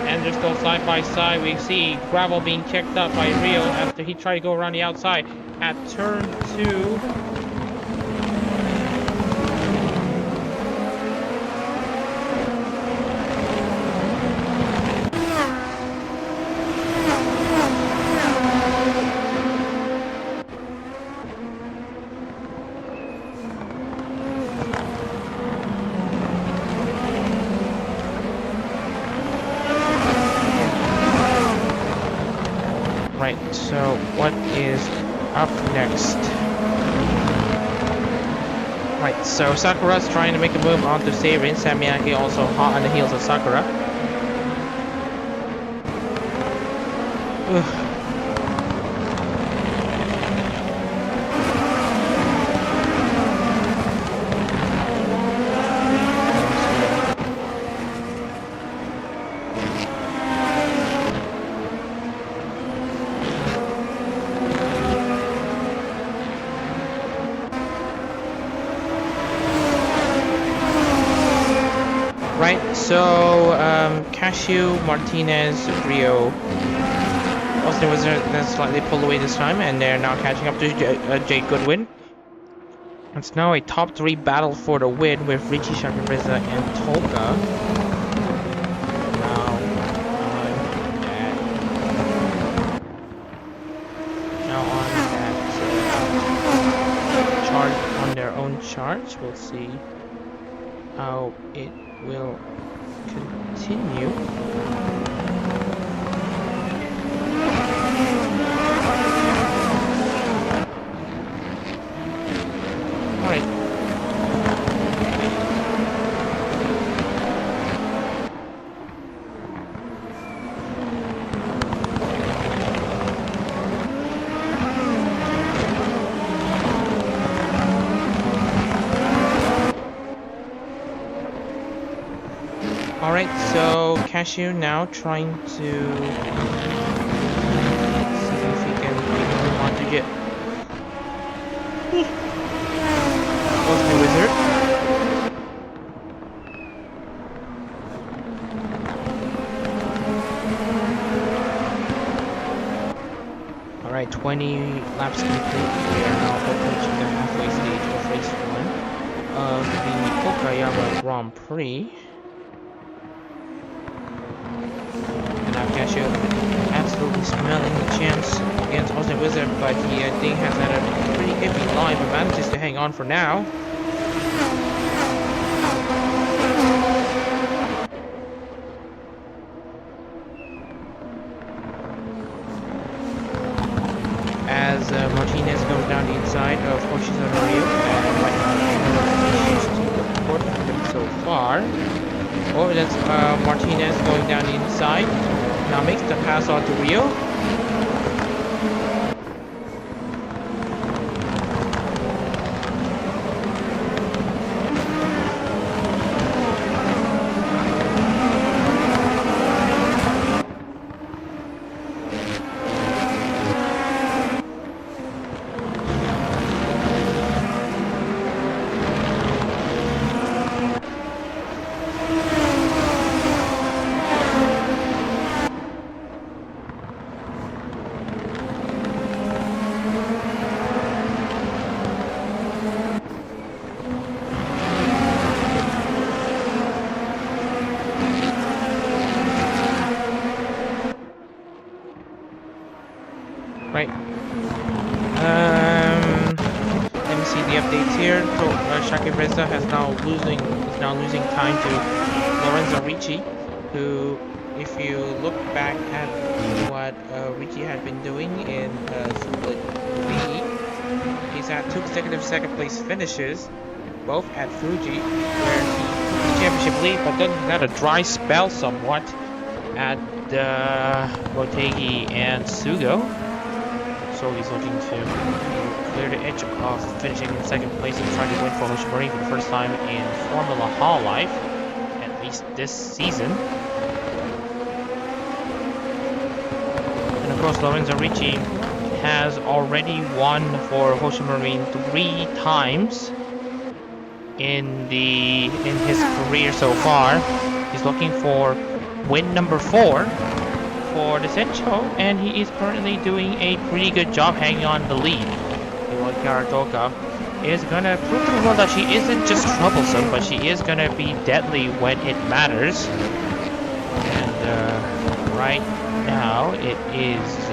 And they're still side by side. We see Gravel being kicked up by Rio after he tried to go around the outside at turn 2. Right, so what is up next? Right, so Sakura's trying to make a move onto Seirin. Samyaki also hot on the heels of Sakura. Ugh. Right, so Cashew, Martinez, Rio, Austin Wizard then slightly pulled away this time, and they're now catching up to Jake Goodwin. It's now a top 3 battle for the win with Richie, Shakireza, and Tolka. Now on that chart, on their own charts, we'll see how it will continue. Alright. Alright, so Cashew now trying to see if he can move on to get the Wizard. Alright, 20 laps complete. We are now approaching the halfway stage of race 1 of the Okayama Grand Prix. Cashew absolutely smelling the chance against Austin Wizard, but he, I think, has had a pretty iffy line, but manages to hang on for now. As Martinez goes down the inside of Hoshizano Ryu, and right now he's to report him so far. Oh, that's Martinez going down the inside. Now makes the pass on to Rio. Right. Let me see the updates here. So Shakireza is now losing time to Lorenzo Ricci, who, if you look back at what Ricci had been doing in Split B, he's had 2 consecutive second place finishes, both at Fuji, where he took the championship lead, but then he had a dry spell somewhat at Motegi and Tsuyo. So he's looking to clear the edge of finishing in 2nd place and trying to win for Hoshimori for the first time in Formula Hololive, at least this season. And of course, Lorenzo Ricci has already won for Hoshimori 3 times in his career so far. He's looking for win number 4 for the Sencho, and he is currently doing a pretty good job hanging on the lead. Karatoka is gonna prove to the world that she isn't just troublesome, but she is gonna be deadly when it matters. And right now it is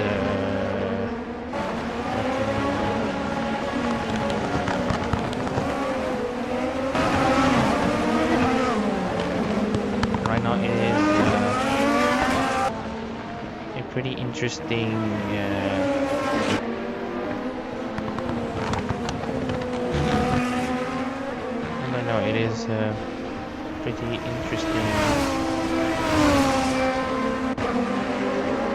pretty interesting don't know, it is pretty interesting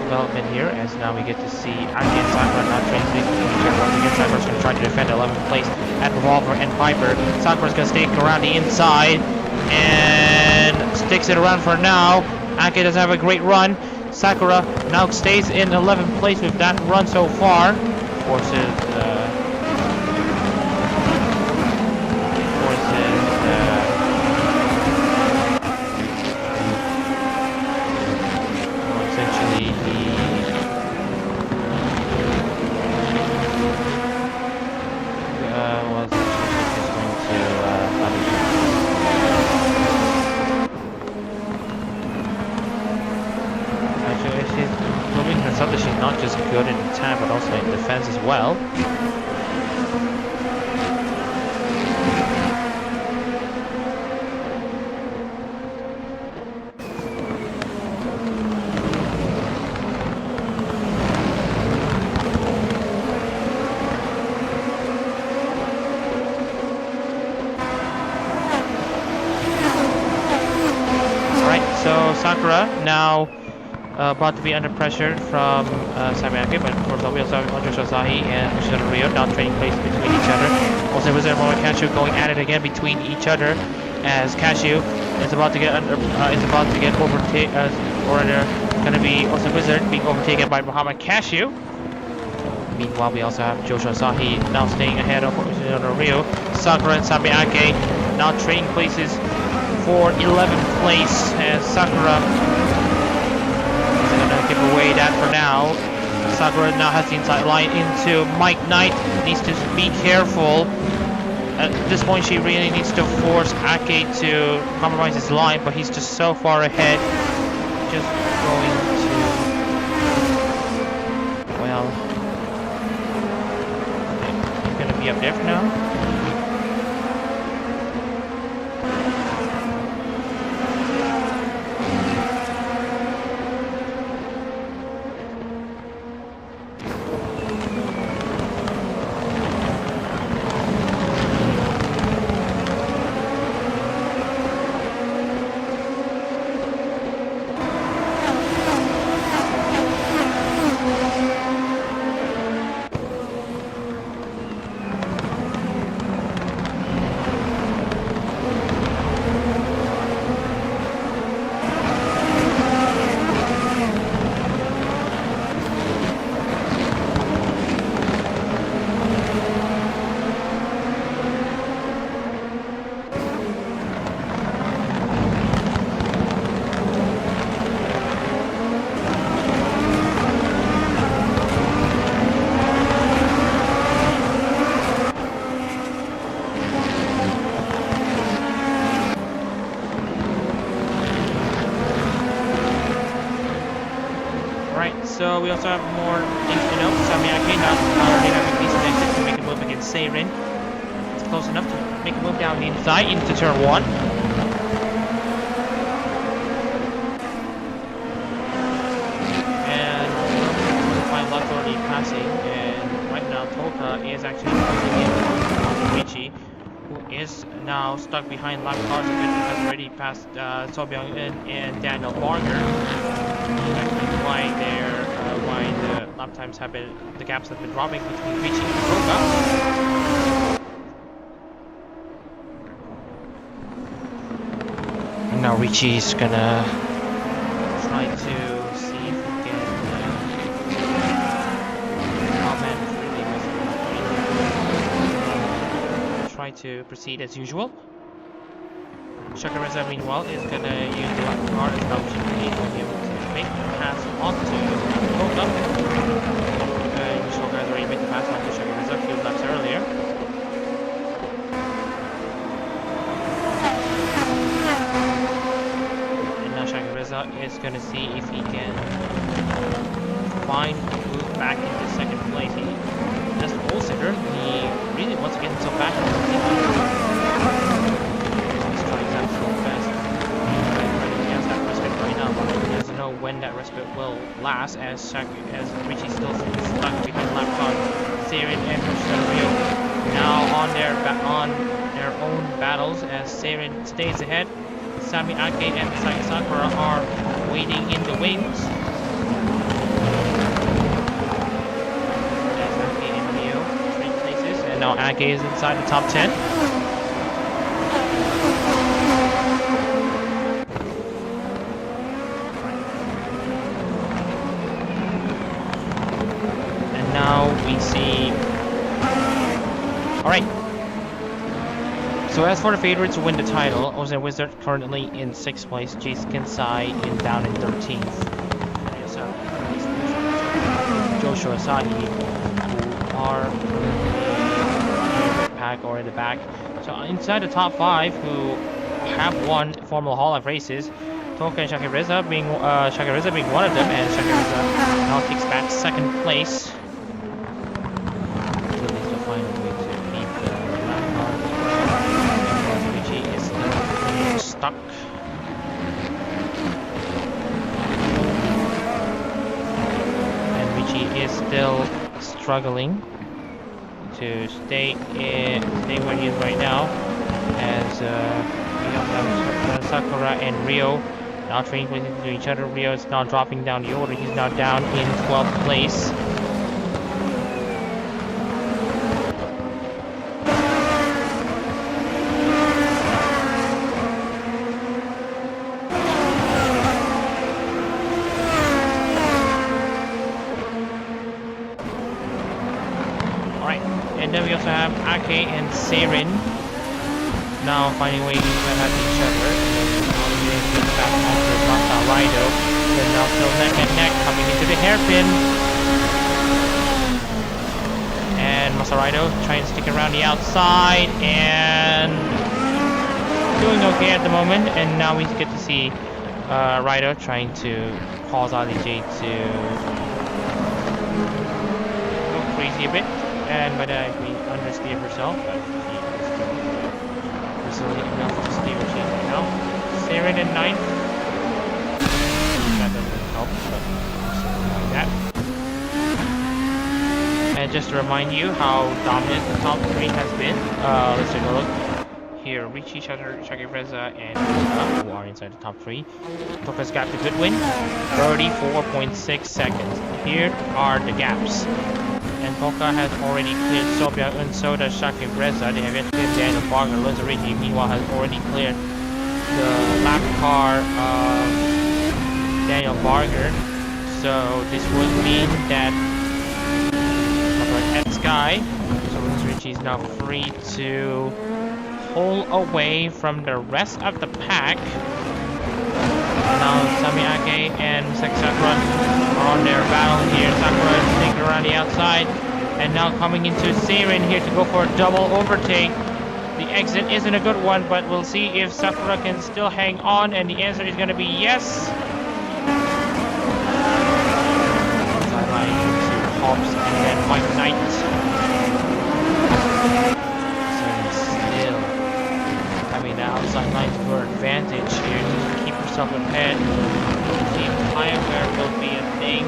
development here, as now we get to see Aki and Sakura not training each other. Once again, Sakura's going to try to defend 11th place at Revolver and Piper. Sakura's going to stay around the inside and sticks it around for now. Aki doesn't have a great run. Sakura now stays in 11th place with that run so far. Forces not just good in attack but also in defense as well. Alright, so Sakura now about to be under pressure from Samiaki, but of course we also have Andre Shosahi and Hoshino Ryo now trading place between each other. Also Wizard and Cashew going at it again between each other, as Cashew is about to get overtaken, or they're gonna be also Wizard being overtaken by Muhammad Cashew. Meanwhile, we also have Joe Shosahi now staying ahead of Hoshino Ryo. Sakura and Samiaki now trading places for 11th place, as Sakura give away that for now. Sakura now has the inside line into Mike Knight. Needs to be careful. At this point, she really needs to force Ake to compromise his line, but he's just so far ahead. Just going to... well... he's gonna be up there for now. So we also have more things to know. Samiaki now dynamically connected to make a move against Seirin. It's close enough to make a move down the inside into turn 1. And we'll find Lux already passing, and right now Toka is actually pushing in on Richie, who is now stuck behind lap cars and has already passed Sobyong and Daniel Barger. Why the lap times have been, the gaps have been dropping between Richie and Bonca. And now Richie's gonna try to see if he can try to proceed as usual. Shakareza meanwhile is gonna use the lap car as an opportunity for him to make the pass onto Bonca. Shakareza already made the pass onto Shakareza a few laps earlier. And now Shakareza is gonna see if he can move back into second place. As a pole sitter, he really wants to get himself back into the team. When that respite will last, as Richie still stuck behind lap car. Seirin and Hoshino Ryo now on their their own battles as Seirin stays ahead. Sami Ake and Sakura are waiting in the wings. There's Ake and Ryo, trade places, and now Ake is inside the top 10. And now we see. Alright. So as for the favorite to win the title, Ozen Wizard currently in 6th place, Jace Kinsai down in 13th. Joshua Asahi, who are in the pack or in the back. So inside the top 5 who have won Formula Hololive races, Toka and Shakireza being one of them, and Shakireza now takes back 2nd place. Stuck. And Richie is still struggling to stay where he is right now, as we have Sakura and Ryo now trading places into each other. Ryo is now dropping down the order. He's now down in 12th place. And then we also have Ake and Seirin now finding ways to have each other. And then back onto Masa Rido. They're now still neck and neck coming into the hairpin. And Masa Rido trying to stick around the outside and doing okay at the moment. And now we get to see Rido trying to cause RDJ to go crazy a bit. And by that I mean understeer herself, but she is resilient enough to steer what she is right now. Seirin in 9th. That doesn't help, but something like that. And just to remind you how dominant the top 3 has been, let's take a look. Here, Richie, Shakireza, and Toka, who are inside the top 3. Toka's got the good win, 34.6 seconds. Here are the gaps. And Bonca has already cleared Sobia, and so does Shakireza. They have yet to clear Daniel Barger. Lozarigi, meanwhile, has already cleared the lap car of Daniel Barger. So this would mean that at Sky, so Lozarigi is now free to pull away from the rest of the pack. Now Sami Ake and Sakura are on their battle here. Sakura is sneaking around the outside. And now coming into Seirin here to go for a double overtake. The exit isn't a good one, but we'll see if Sakura can still hang on. And the answer is going to be yes. Sideline to Hobbs and then Mike Knight. Still having the outside line to her advantage here to keep herself ahead. Team Fireware will be a thing.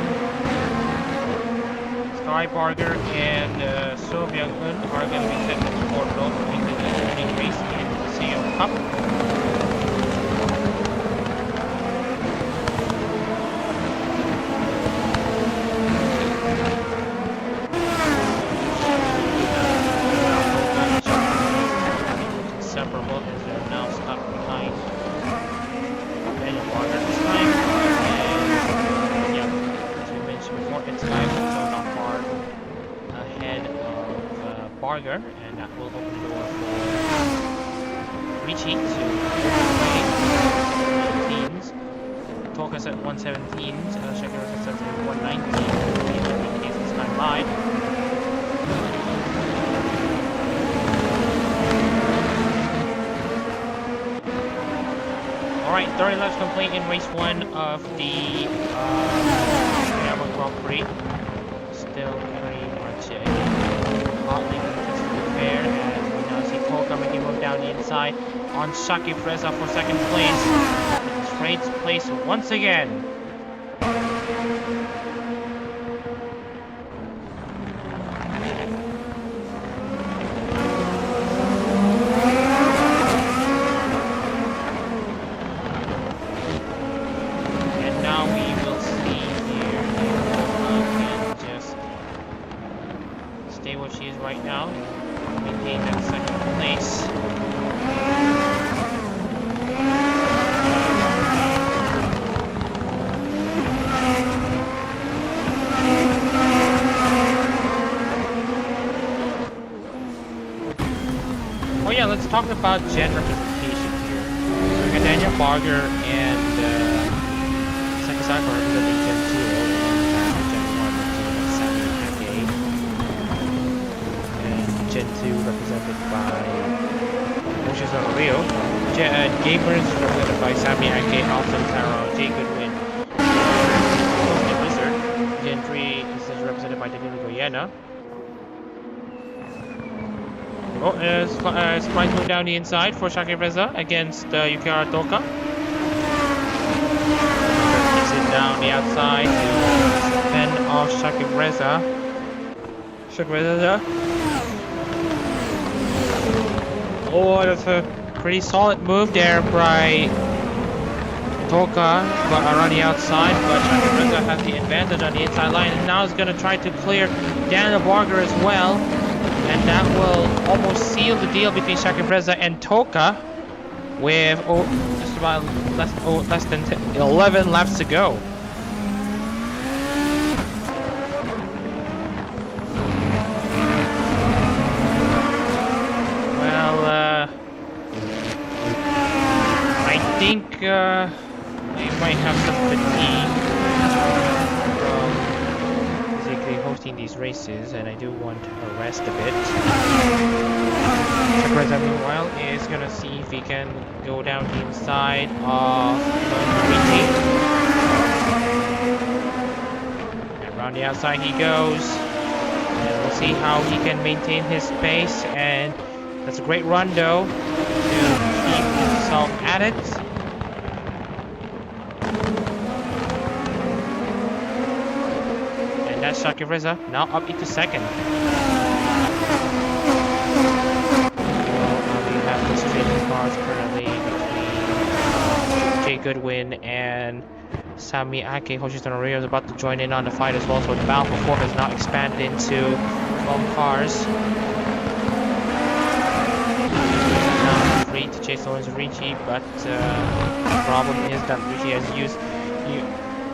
Sky Barger and So Byung-eun are going to be set to support both in the evening race in the Tsuyo Cup. Inseparable as they're now stuck behind Daniel Barger this time. And yeah, as we mentioned before, it's time. Ahead of Barger, and that will open the door for Richie to 117s. Toka's at 117s, Shakira's at 119. In case this time live. Alright, 30 laps complete in race 1 of the Okayama Grand Prix. Still very much a hotly contested affair, as we now see Toka making move down the inside on Shakireza for 2nd place. It trades place once again. talking about gen representation here. So we got Daniel Barger and Sakasaka representing Gen 0 and Gen 1 represented by Sami Ake. And Gen 2 represented by Moshizano Rio. Gamers represented by Sami Ake, Alton Taro, Jay Goodwin, and Wizard. Gen 3 is represented by Danilo Goyena. Oh, Splice move down the inside for Shaki Reza against Yukihara Toka. Takes it down the outside to defend off Shaki Reza. Shaki Reza. Oh, that's a pretty solid move there by Toka, but around the outside. But Shaki Reza has the advantage on the inside line, and now is going to try to clear Daniel Barger as well. And that will almost seal the deal between Shaki Reza and Toka with just about less than 11 laps to go. Well, I think they might have some fatigue hosting these races, and I do want to rest a bit. Shaki meanwhile is gonna see if he can go down the inside of Luigi. And around the outside he goes. And we'll see how he can maintain his pace, and that's a great run though to keep himself at it. That's Shaki Reza, now up into second. We have the straight cars currently between Jay Goodwin and Sami Ake. Hoshitano Rio is about to join in on the fight as well, so the battle for fourth has now expanded into 12 cars. Now free to chase Lorenzo Ricci, but the problem is that Ricci has used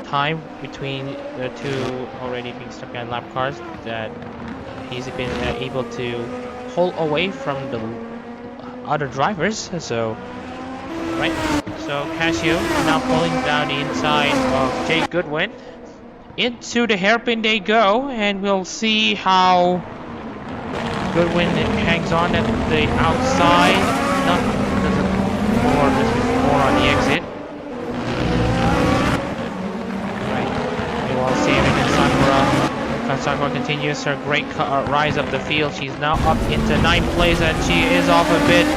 time between the two already being stuck in lap cars, that he's been able to pull away from the other drivers. So right, so Casio now pulling down the inside of Jay Goodwin. Into the hairpin they go, and we'll see how Goodwin hangs on at the outside. Not more on the exit. Sakura continues her great rise up the field. She's now up into 9th place, and she is off a bit,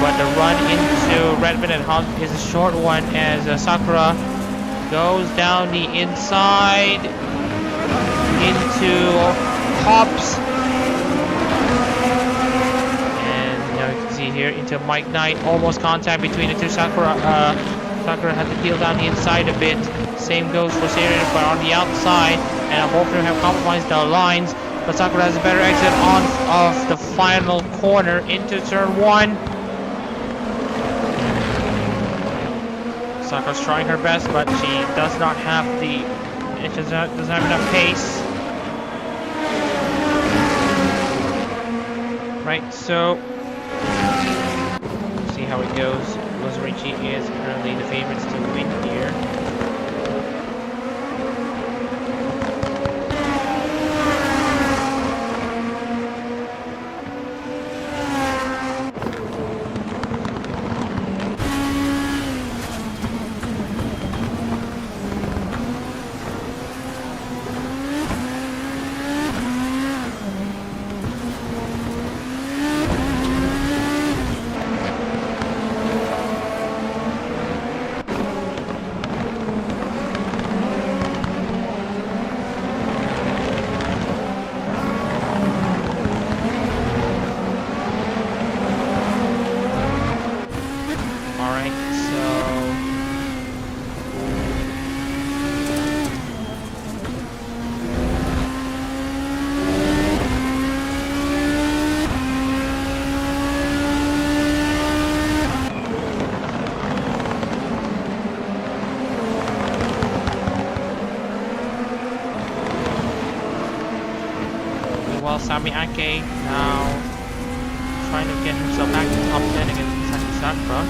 but the run into Redmond and Hog is a short one as Sakura goes down the inside into Hobbs, and now you can see here into Mike Knight, almost contact between the two. Sakura had to peel down the inside a bit. Same goes for Sarian, but on the outside, and both of them have compromised their lines. But Sakura has a better exit on of the final corner into turn 1. Sakura's trying her best, but she does not have doesn't have enough pace. Right, so see how it goes. Los Ricci is currently the favorites to win here. Sami Ake now trying to get himself back to top 10 against Misaki Sakura.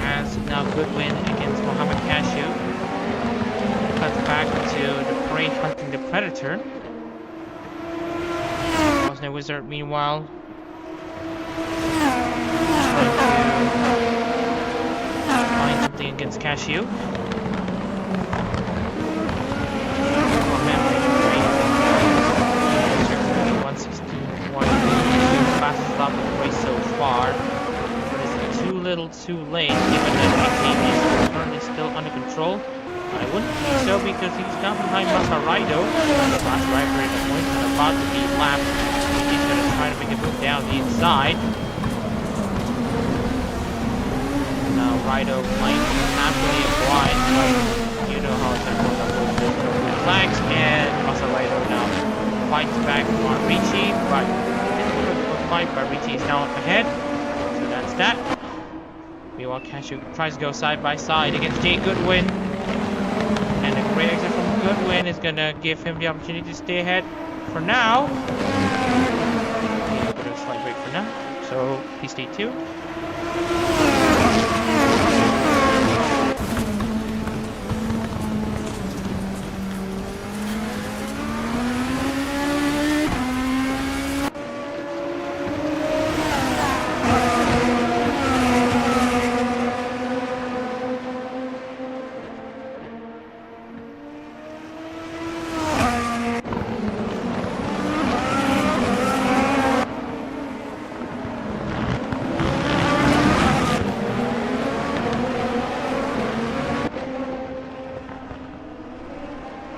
As now good win against Mohamed Cashew. Cuts back to the prey hunting the predator. Bosnia Wizard meanwhile trying to find something against Cashew. Fastest lap of the race so far, but it's too little too late given that AK is currently still under control. I wouldn't think so because he's down behind Masaraido, the last driver at the point and about to be lapped. He's going to try to make a move down the inside. Now Raido might happily wide, but you know how it's going to flags, and Masaraido now fights back on Richie, but but Richie is now ahead, so that's that. Meanwhile, Cashew tries to go side by side against Jay Goodwin, and a great exit from Goodwin is gonna give him the opportunity to stay ahead for now. A bit of a slight break for now, so please stay tuned.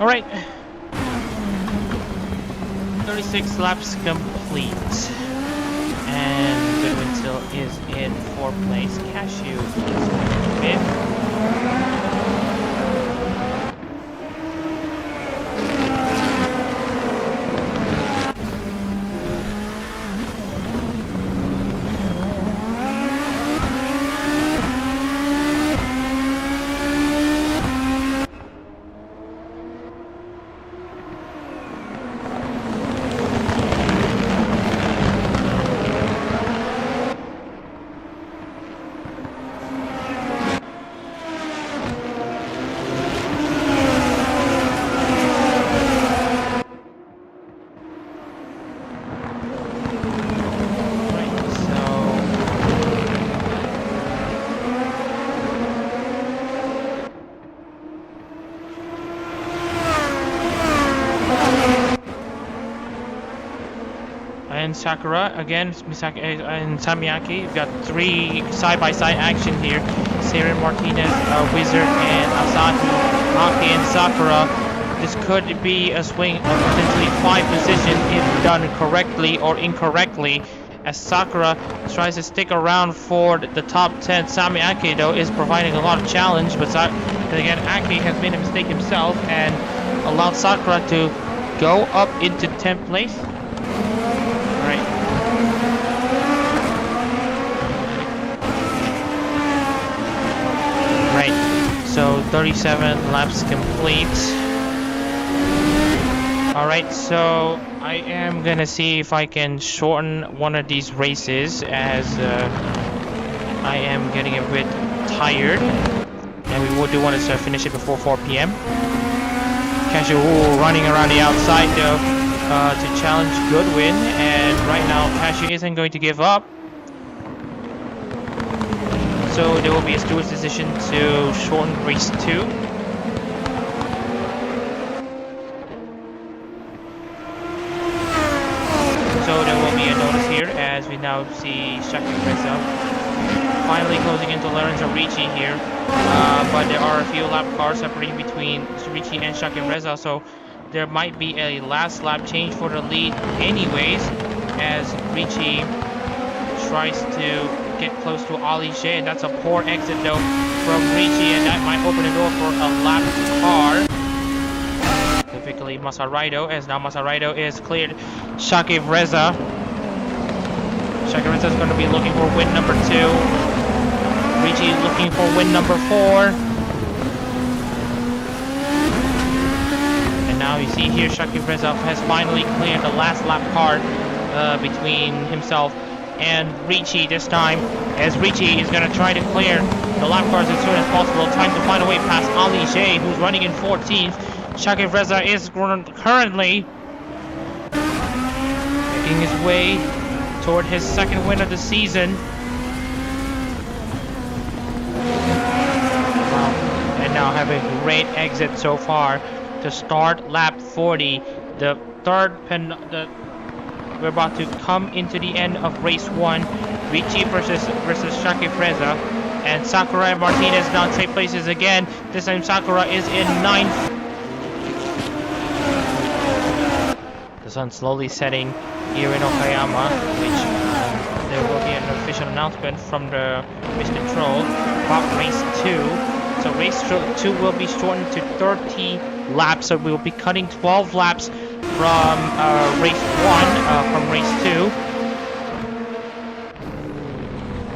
Alright, 36 laps complete, and Goodwin still is in 4th place. Cashew is in 5th. And Sakura again, Misaki and Samiyaki. You've got 3 side-by-side action here. Seiren Martinez, Wizard, and Asahi, Aki, and Sakura. This could be a swing of potentially 5 positions if done correctly or incorrectly. As Sakura tries to stick around for the top 10, Samiyaki though is providing a lot of challenge. But again, Aki has made a mistake himself and allowed Sakura to go up into 10th place. So 37 laps complete. Alright, so I am gonna see if I can shorten one of these races as I am getting a bit tired. And we do want to finish it before 4 p.m. Cashew running around the outside though to challenge Goodwin. And right now Cashew isn't going to give up. So there will be a steward's decision to shorten race 2. So there will be a notice here as we now see Shaki Reza finally closing into Lorenzo Ricci here. But there are a few lap cars separating between Ricci and Shaki Reza, so there might be a last lap change for the lead anyways, as Ricci tries to get close to Ali J, and that's a poor exit though from Ricci, and that might open the door for a lap car. Typically Masaraido, as now Masaraido is cleared Shaki Reza. Shaki Reza is going to be looking for win number 2. Ricci looking for win number 4. And now you see here Shaki Reza has finally cleared the last lap car between himself and Ricci this time, as Ricci is going to try to clear the lap cars as soon as possible. Time to find a way past Ali J, who's running in 14th. Shakib Reza is currently making his way toward his second win of the season. And now have a great exit so far to start lap 40. We're about to come into the end of race 1. Ricci versus Shakib Reza. And Sakura and Martinez now trade places again. This time Sakura is in 9th. The sun slowly setting here in Okayama, which there will be an official announcement from the race control about race 2. So race 2 will be shortened to 30 laps, so we will be cutting 12 laps from race 1, from race 2.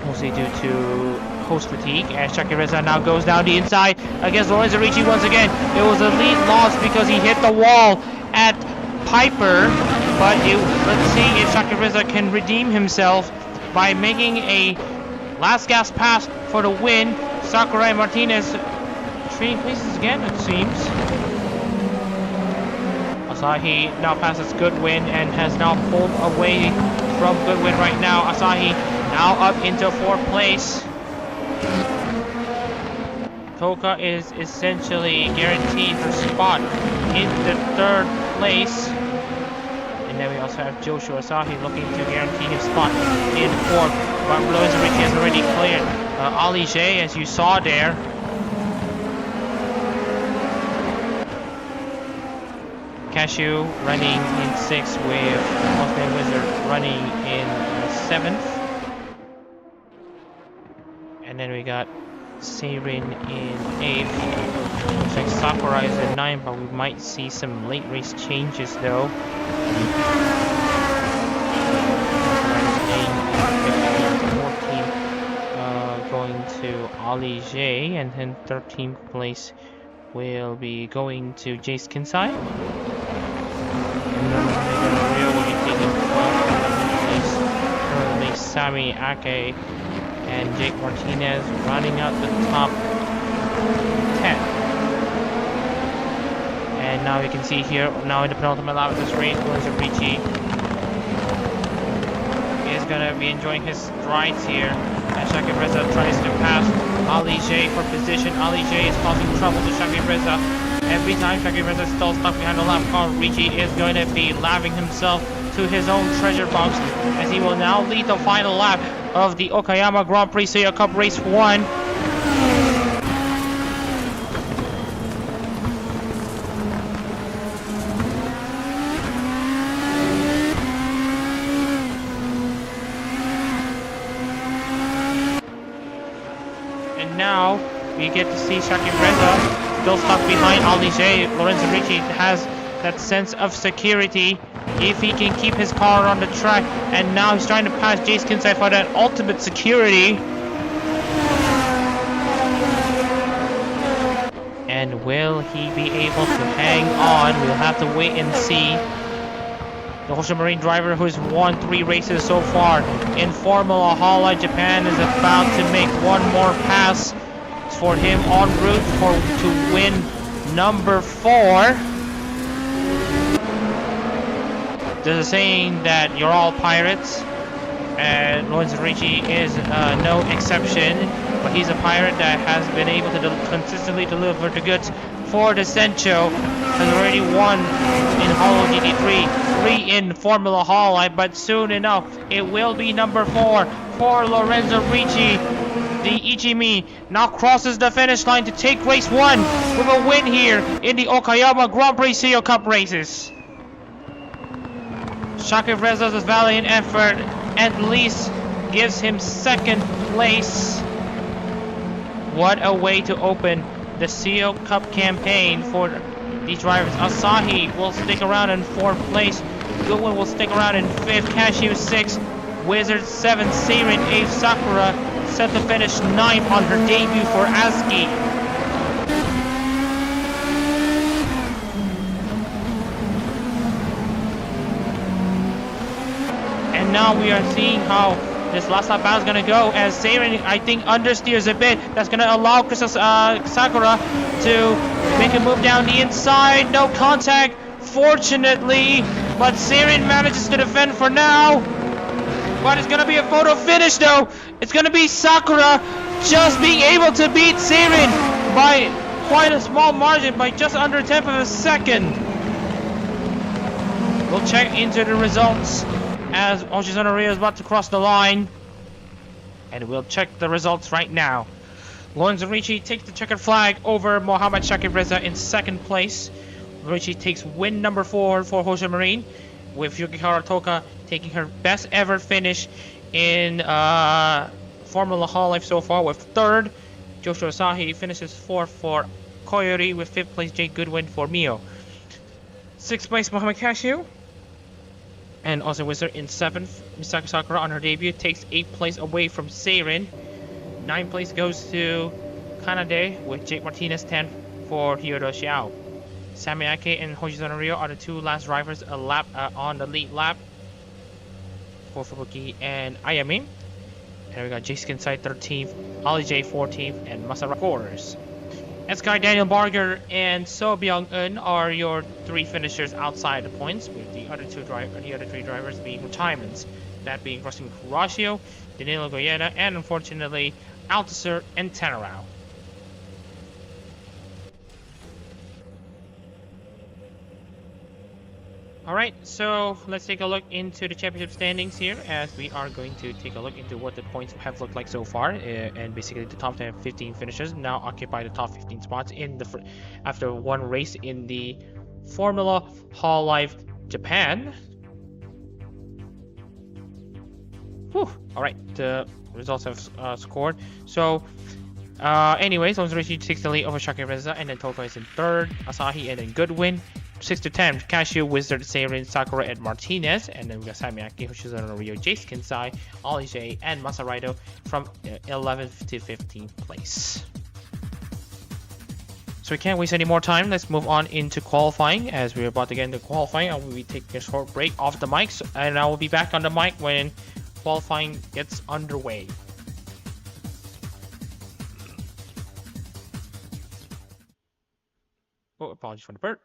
Mostly due to host fatigue, and Shakib Reza now goes down the inside against Lorenzo Ricci once again. It was a lead loss because he hit the wall at Piper, but let's see if Shakib Reza can redeem himself by making a last gas pass for the win. Sakura and Martinez trading places again, it seems. Asahi now passes Goodwin and has now pulled away from Goodwin right now. Asahi now up into 4th place. Toka is essentially guaranteed her spot in the 3rd place. And then we also have Joshua Asahi looking to guarantee his spot in 4th. But Lorenzo Ricci has already cleared Ali J, as you saw there. Cashew running in 6th with Osman Wizard running in 7th. And then we got Seirin in 8th. Looks like Sakura is in 9th, but we might see some late race changes though. Going to Ali J, and then 13th place will be going to Jace Kinsai. And then Rio will be taking 12th place. Currently Sami Ake and Jake Martinez rounding out the top 10. And now we can see here, now in the penultimate lap of this race, Lorenzo Ricci is going to be enjoying his strides here. And Shakib Reza tries to pass Ali J for position. Ali J is causing trouble to Shakib Reza. Every time Shakib Reza is still stuck behind the lap car, Ricci is going to be laving himself to his own treasure box, as he will now lead the final lap of the Okayama Grand Prix Tsuyo Cup Race 1. And now we get to see Shakib Reza still stuck behind Ali J. Lorenzo Ricci has that sense of security if he can keep his car on the track, and now he's trying to pass Jace Kinsai for that ultimate security. And will he be able to hang on? We'll have to wait and see. The Hosho Marine driver who's won 3 races so far in Formula Hololive Japan is about to make one more pass for him en route to win number 4. There's a saying that you're all pirates, and Lorenzo Ricci is no exception, but he's a pirate that has been able to consistently deliver the goods for the Sencho. Has already won in Holo GT3, 3 in Formula Hololive, but soon enough it will be number 4 for Lorenzo Ricci. The Ichimi now crosses the finish line to take race 1 with a win here in the Okayama Grand Prix Tsuyo Cup races. Shakib Reza's valiant effort at least gives him 2nd place. What a way to open the Tsuyo Cup campaign for these drivers. Asahi will stick around in 4th place. Goodwin will stick around in 5th. Cashew 6th. Wizard 7th. Seirin 8th. Sakura set to finish 9th on her debut for ASCII. And now we are seeing how this last lap battle is gonna go, as Seirin, I think, understeers a bit. That's gonna allow Sakura to make a move down the inside. No contact, fortunately, but Seirin manages to defend for now. But it's gonna be a photo finish though. It's gonna be Sakura just being able to beat Seirin by quite a small margin, by just under 1/10 of a second. We'll check into the results as Oshizonorio is about to cross the line. And we'll check the results right now. Lorenzo Ricci takes the checkered flag over Mohamed Shakib Reza in second place. Ricci takes win number 4 for Hosha Marine, with Yukihara Toka taking her best ever finish in Formula Hololive so far with 3rd. Joshua Asahi finishes 4th for Koyori, with 5th place Jake Goodwin for Mio. 6th place Mohamed Cashew. And also Wizard in 7th. Misaki Sakura on her debut takes 8th place away from Seirin. 9th place goes to Kanade, with Jake Martinez 10th for Hyodo Xiao. Samiake and Hoshizonorio are the 2 last drivers on the lead lap for Fubuki and Ayami. And we got Jason inside 13th, Ali J 14th, and Masara 4th. Sky, Daniel Barger, and So Byung-eun are your 3 finishers outside the points, with the other 3 drivers being retirements. That being Rossi Horacio, Danilo Goyena, and unfortunately Althusser and Tanarao. Alright, so let's take a look into the championship standings here, as we are going to take a look into what the points have looked like so far. And basically the top 10, 15 finishers now occupy the top 15 spots in the after one race in the Formula Hololive Japan. Whew. Alright, the results have scored. So anyways, Lorenzo Ricci takes the lead over Shaki Reza, and then Toko is in 3rd, Asahi, and then Goodwin. 6 to 10, Cashew, Wizard, Seirin, Sakura, and Martinez. And then we got Samiaki, Hoshizonorio, Jace Kinsai, Ollie J, and Masaraido from 11th to 15th place. So we can't waste any more time. Let's move on into qualifying, as we're about to get into qualifying. I will be taking a short break off the mic, and I will be back on the mic when qualifying gets underway. Oh, apologies for the burp.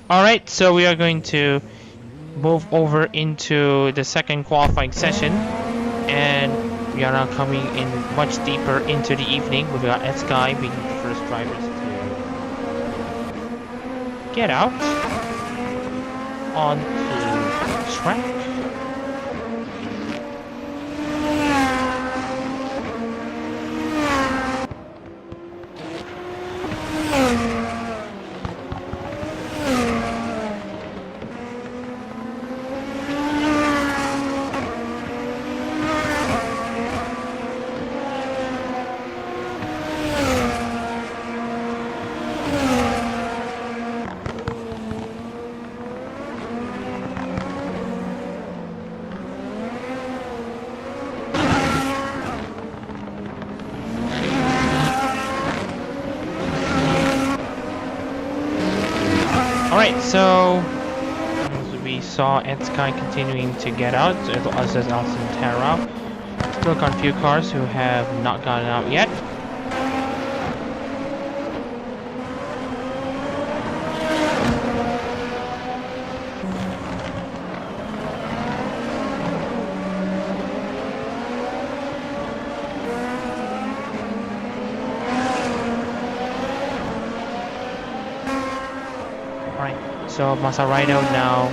Alright, so we are going to move over into the second qualifying session, and we are now coming in much deeper into the evening. We've got Sky being the first drivers to get out onto the track. Alright, so as we saw Sky continuing to get out, as does Alison Tara. Still got a few cars who have not gotten out yet. So Masaraido now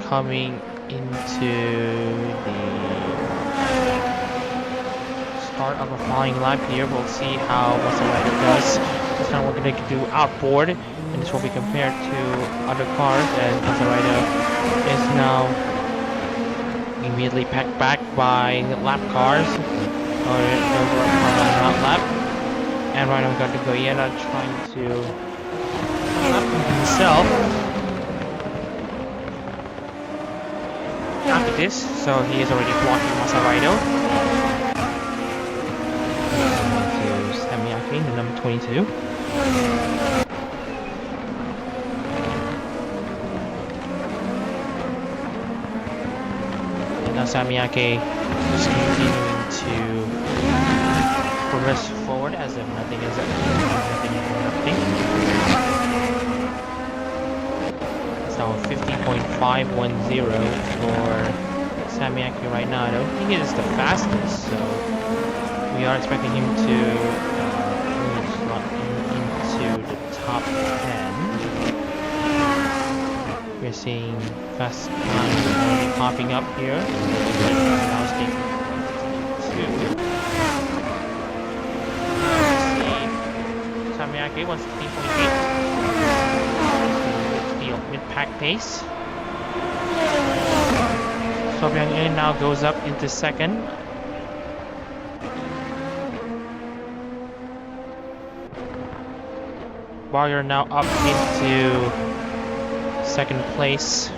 coming into the start of a flying lap here. We'll see how Masaraido does. This time we're going to do outboard, and this will be compared to other cars, and Masaraido is now immediately packed back by lap cars. Out lap. And right now we got the Goyena trying to lap himself. After this, so he is already blocking Masaraido. To Samiaki, the number 22. And now Samiaki is continuing to progress forward as if nothing is happening. It's now 50.510 for Samiaki right now. I don't think it is the fastest, so we are expecting him to slot into the top 10. We're seeing fast times already popping up here. Now stage 2. Samiaki 116.8. Mid-pack pace. So Byung-in now goes up into second. Barger now up into second place.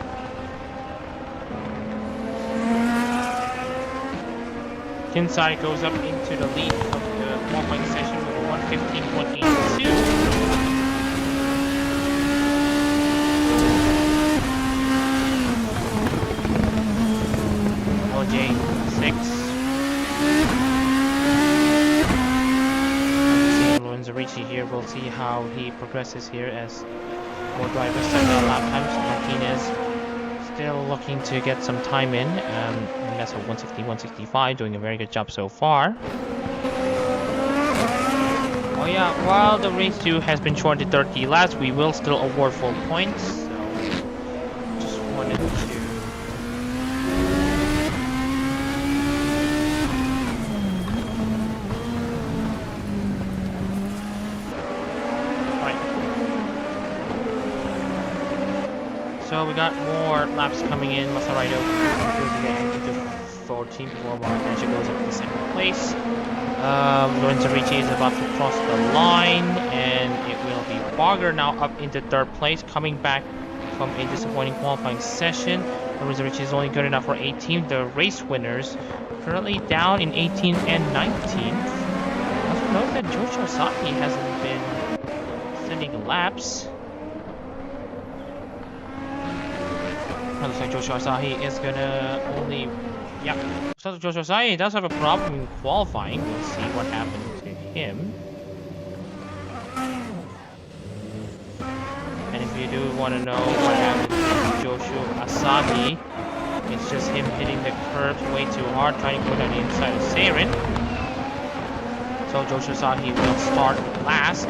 Kinsai goes up into the lead of the qualifying session with 115.82. LJ 6. Lorenzo here. We'll see how he progresses here as more drivers set their lap times. Martinez still looking to get some time in, and that's a 160-165, doing a very good job so far. Oh yeah, while the race 2 has been shortened to 30 laps, we will still award full points. So just wanted to So we got more laps coming in. Masaraido goes again into 14 before Martinez goes up to second place. Lorenzo Ricci is about to cross the line, and it will be Barger now up into third place, coming back from a disappointing qualifying session. Lorenzo Ricci is only good enough for 18th. The race winners currently down in 18th and 19th. Also note that Joshua Sahi hasn't been sending laps. Looks like Joshua Asahi is gonna only... Yeah, so Joshua Asahi does have a problem in qualifying. We'll see what happens to him. And if you do want to know what happened to Joshua Asahi, it's just him hitting the curbs way too hard, trying to go down the inside of Seirin. So Joshua Asahi will start last.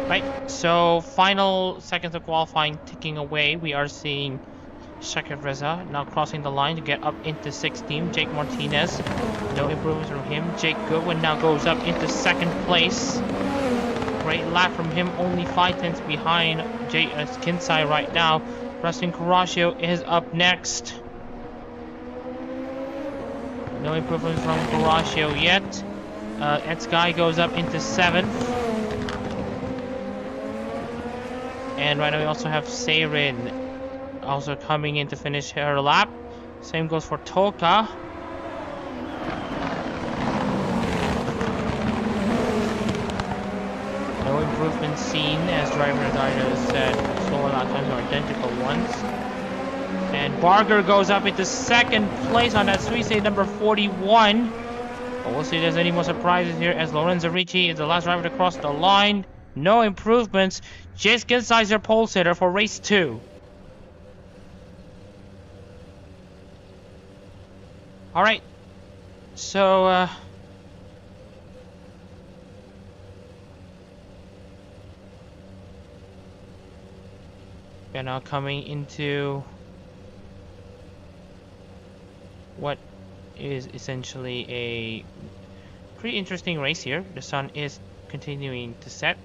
Right, so final seconds of qualifying ticking away. We are seeing Shakir Reza now crossing the line to get up into 16th. Jake Martinez, no improvements from him. Jake Goodwin now goes up into second place. Great lap from him, only 5/10 behind Kinsai right now. Rustin Caraccio is up next. No improvements from Caraccio yet. Ed Sky goes up into 7th. And right now we also have Seirin also coming in to finish her lap. Same goes for Toka. No improvement seen as driver riders said slower lap times are identical ones. And Barger goes up into second place on that Suisse number 41. But we'll see if there's any more surprises here as Lorenzo Ricci is the last driver to cross the line. No improvements. Jace Kinsai is your pole sitter for race 2. Alright. So, We are now coming into what is essentially a pretty interesting race here. The sun is continuing to set.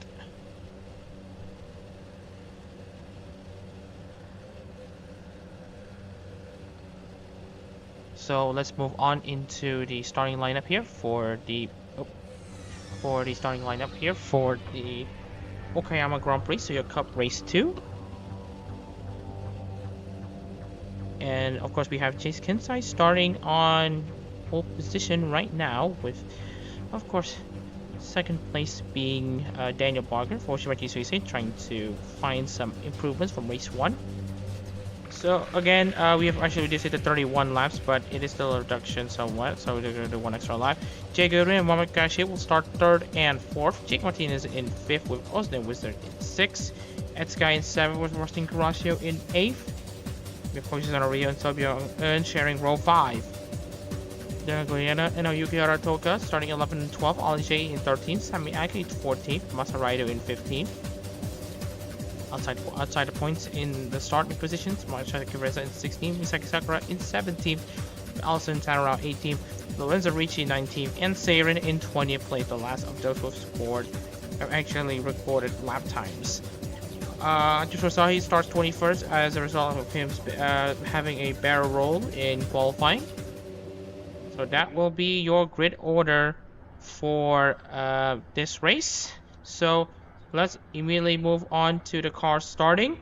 So let's move on into the starting lineup here for the Okayama Grand Prix, Tsuyo Cup Race 2. And of course we have Chase Kensai starting on pole position right now with, of course, second place being Daniel Barger for Shimaki Suisei, trying to find some improvements from race 1. So again, we have actually reduced it to 31 laps, but it is still a reduction somewhat, so we're going to do one extra lap. Jay Goodwin and Mohamed Kashi will start 3rd and 4th. Jake Martinez in 5th with Osden Wizard in 6th. Ed Sky in 7th with Rustin Carrasio in 8th. We have Koichi Rio and Tobio Eun sharing row 5. Then Goyena and Yuki Aratoka starting 11th and 12th. Ali J in 13th. Sami Aki in 14th. Masaraido in 15th. Outside the points in the starting positions, Masaki Reza in 16th, Misaki Sakura in 17th, Allison Tanara 18th, Lorenzo Ricci 19th, and Seirin in 20th place. The last of those who have scored have actually recorded lap times. Jushosahi starts 21st as a result of him having a barrel roll in qualifying. So that will be your grid order for this race. So let's immediately move on to the cars starting.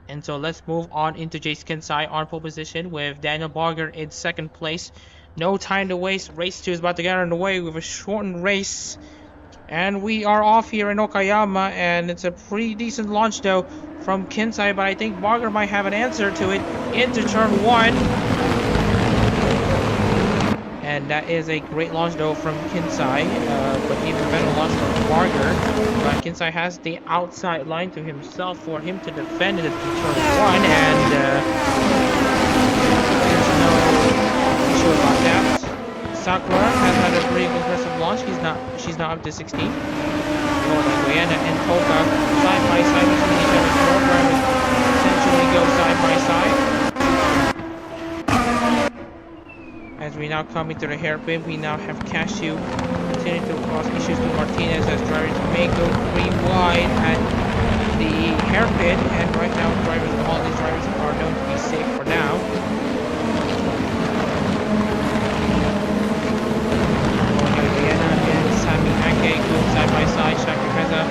And so let's move on into Jace Kensai on pole position with Daniel Barger in 2nd place. No time to waste. Race 2 is about to get underway with a shortened race. And we are off here in Okayama, and it's a pretty decent launch though from Kensai, but I think Barger might have an answer to it into turn 1. And that is a great launch though from Kensai, but even better launch from Barger. But Kensai has the outside line to himself for him to defend it in turn 1, and there's no issue about that. Sakura has had a pretty impressive launch. She's now up to 16. Guyana and Toka side by side between each other's programs essentially go side by side. As we now come into the hairpin, we now have Cashew continuing to cause issues with Martinez as drivers may go 3 wide at the hairpin, and right now all these drivers are known to be safe for now. Side by side, Shaki Reza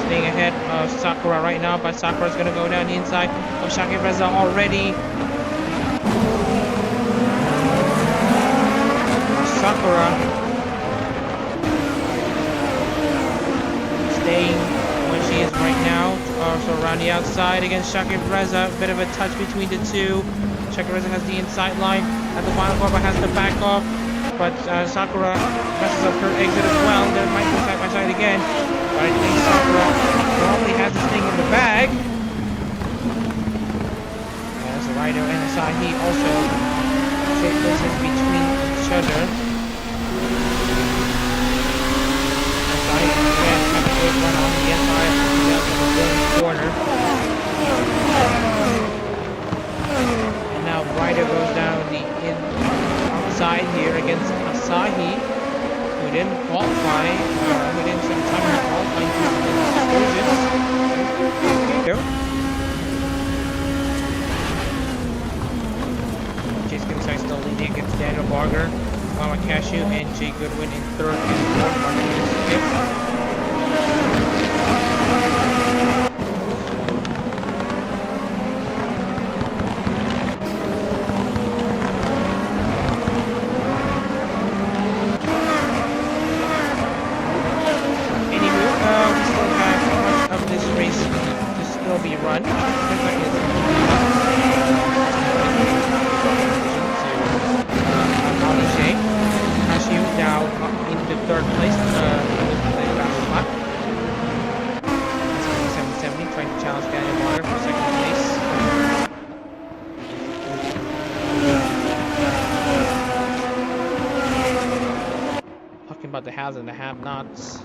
staying ahead of Sakura right now, but Sakura's gonna go down the inside of Shaki Reza already. Sakura staying where she is right now, also around the outside against Shaki Reza. A bit of a touch between the two. Shaki Reza has the inside line at the final corner, but has to back off. But Sakura messes up her exit as well. There might go side by side again. But I think Sakura probably has this thing in the bag. As Raido and Asahi also trade places between each other. Asahi again has a good run on the inside of the corner. And now Raido goes down the outside here against Asahi, who didn't qualify, who didn't spend time in qualifying due to exclusions. There you go. Chase Kensai still leading against Daniel Barger, Mama Cashew, and Jay Goodwin in 3rd and 4th. Martinez 5th. About the haves and the have-nots.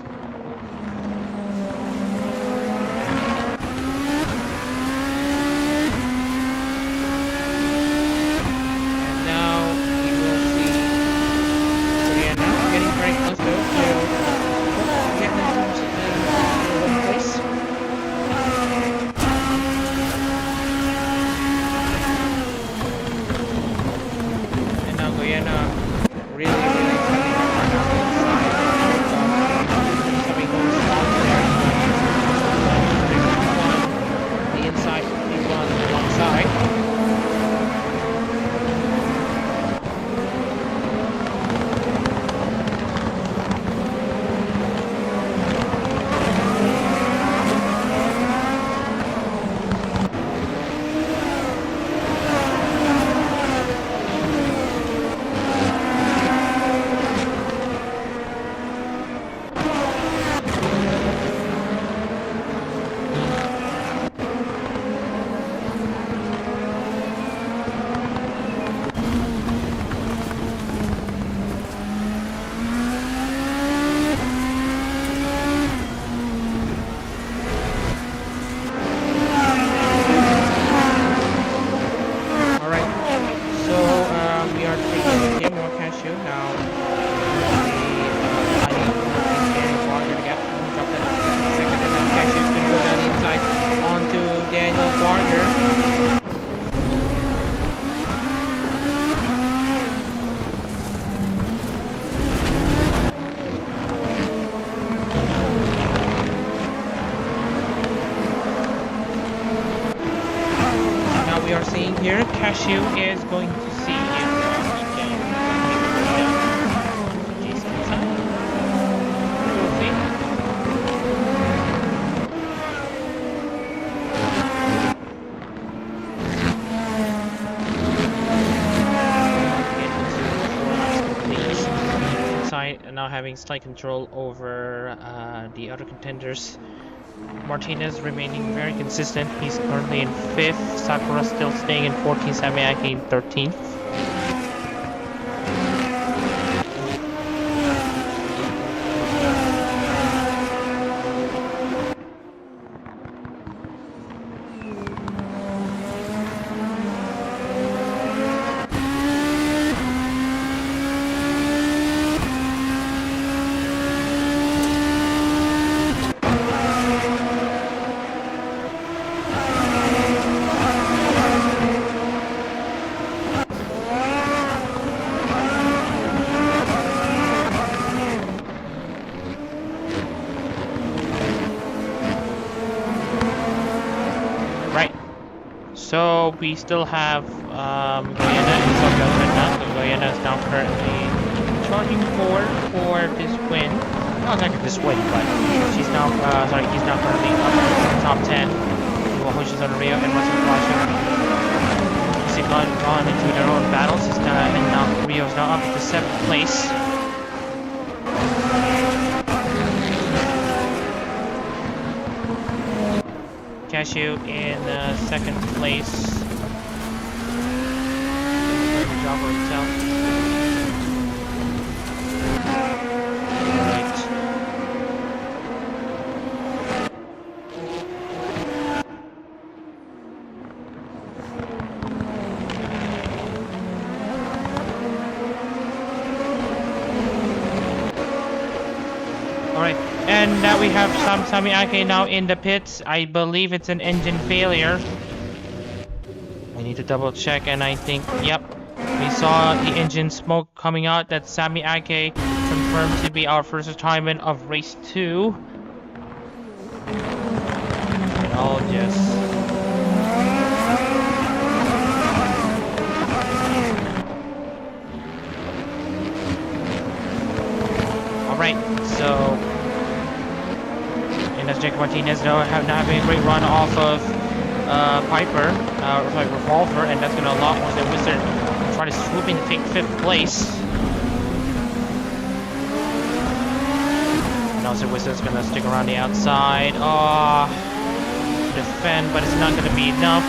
here, Cashew is going to see if he can Jason side. We'll see. Inside, now having slight control over the other contenders. Martinez remaining very consistent. He's currently in 5th. Sakura still staying in 14th. Samiaki in 13th. So we still have Goyena and Goyena is now currently charging for this win. Not exactly this win, but she's now he's now currently up in the top 10. Hoshi's on Rio and Russell Flasher. They've gone into their own battles, and now Rio's now up to 7th place. Cashew in 2nd place. Good job for himself. Right. Alright, and now we have Sami Ake now in the pits. I believe it's an engine failure. I need to double check, and I think, yep, we saw the engine smoke coming out. That's Sami Ake, confirmed to be our first retirement of race 2. And I'll just... Alright, so... And as Jacob Martinez now having a great run off of Piper, Revolver, and that's going to allow the Wizard to try to swoop in to take 5th place. And also Wizard's going to stick around the outside. Defend, but it's not going to be enough.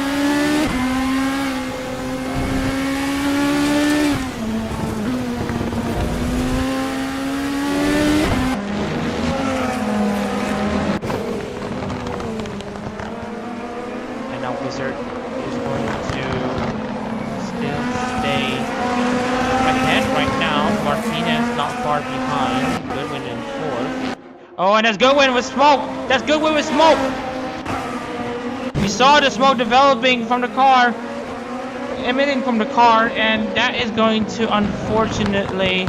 Wizard is going to still stay ahead right now. Martinez not far behind. Goodwin in 4th. Oh, and that's Goodwin with smoke! That's Goodwin with smoke! We saw the smoke developing from the car, emitting from the car, and that is going to unfortunately...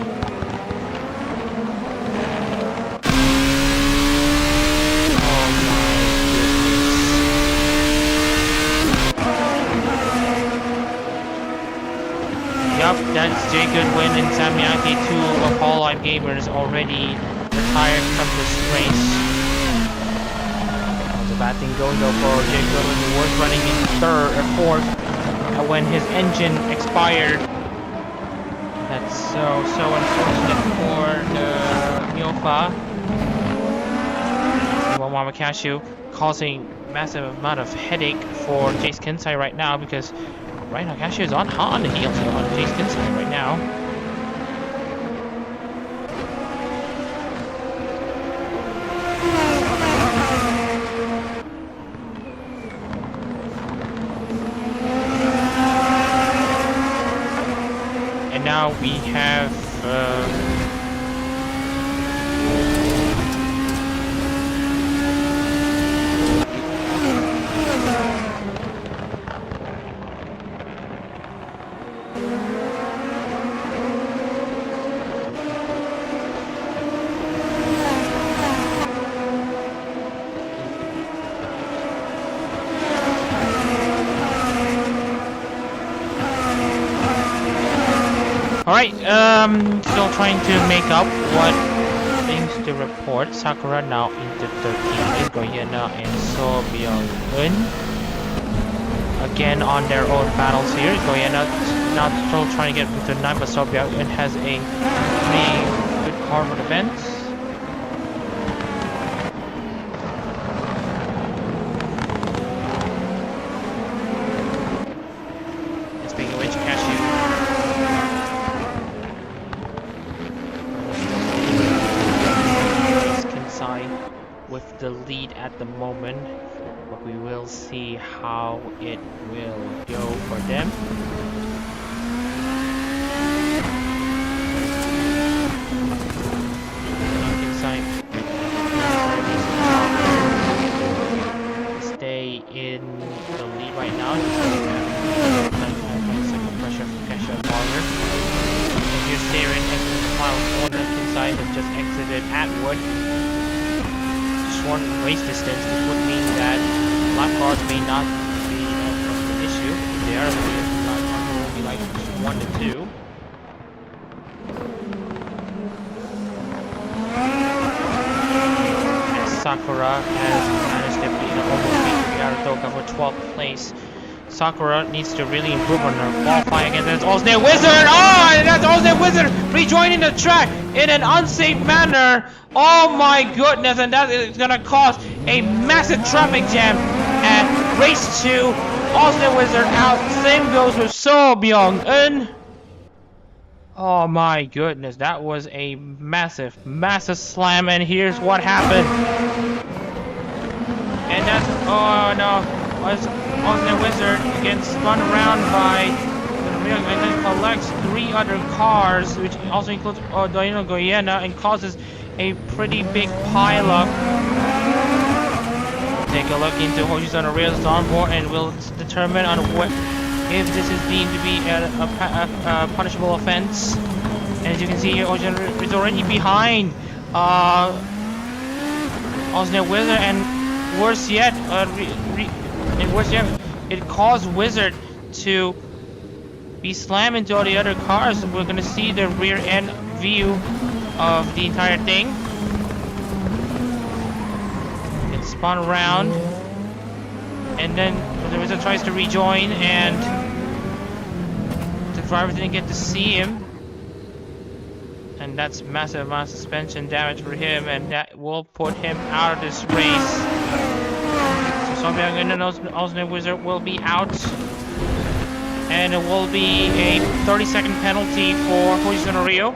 Yup, that's Jay Goodwin and Samiaki, 2 of Hololive gamers already retired from this race. That was a bad thing going though for Jay Goodwin, who was running in 3rd or 4th when his engine expired. That's so unfortunate for the Myofa. Well, Mama Cashew causing massive amount of headache for Jace Kinsai right now, because right now, Cashew is on the heels on Jace Kinsai right now. And now we have... Alright, still trying to make up what things to report. Sakura now into 13th is Goyena and Sobyung-eun. Again on their own battles here. Goyena now still trying to get into 9th, but Sobyung-eun has a pretty good car for defense. Speaking of which, Cashew. With the lead at the moment, but we will see how it will go for them. Stay in the lead right now. Second pressure from Kesha longer. And here's Darren at the final corner. Kinsai has just exited Atwood. Short race distance, which would mean that lap cars may not be an issue. They are only like 1 to 2. And Sakura has managed to almost beat Yaratoka for 12th place. Sakura needs to really improve on her qualifying against that Osne Wizard. Oh, and that's Osne Wizard rejoining the track in an unsafe manner. Oh my goodness, and that is gonna cause a massive traffic jam at race 2. Osne Wizard out. Same goes with Sobyung-eun. Oh my goodness, that was a massive slam, and here's what happened. And that's, oh no. Osne Wizard gets spun around by and then collects 3 other cars, which also includes Doino Goyena, and causes a pretty big pileup. Take a look into Hoshi's Rails onboard and we'll determine on what if this is deemed to be a punishable offense. And as you can see here, Hoshi is already behind Osne Wizard, and worse yet, it caused Wizard to be slammed into all the other cars. We're gonna see the rear end view of the entire thing. It spun around, and then the Wizard tries to rejoin, and the driver didn't get to see him, and that's massive amount of suspension damage for him, and that will put him out of this race. Sobyung-eun and Osne Wizard will be out, and it will be a 30-second penalty for Hoshizuna Rio.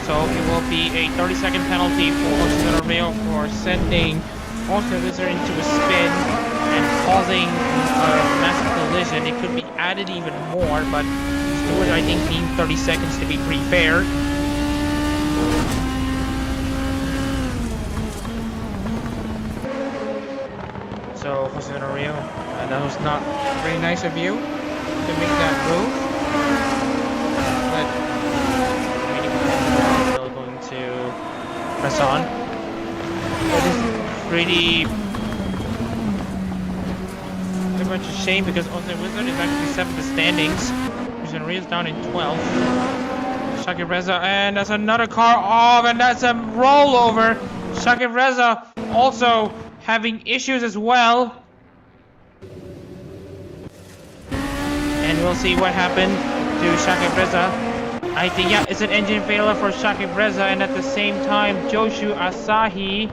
So it will be a 30-second penalty for Hoshizuna Rio for sending Osne Wizard into a spin and causing a massive collision. It could be added even more, but Stewart, I think, needs 30 seconds to be pretty fair. So, Hoshizuna Rio, that was not very nice of you to make that move. But still going to press on. It is pretty much a shame because Osne Wizard is actually 7th standings. Hoshizuna Rio is down in 12th. Shaki Reza, and that's another car off, and that's a rollover. Shaki Reza also having issues as well. And we'll see what happened to Shaki Reza. I think, yeah, it's an engine failure for Shaki Reza, and at the same time, Joshu Asahi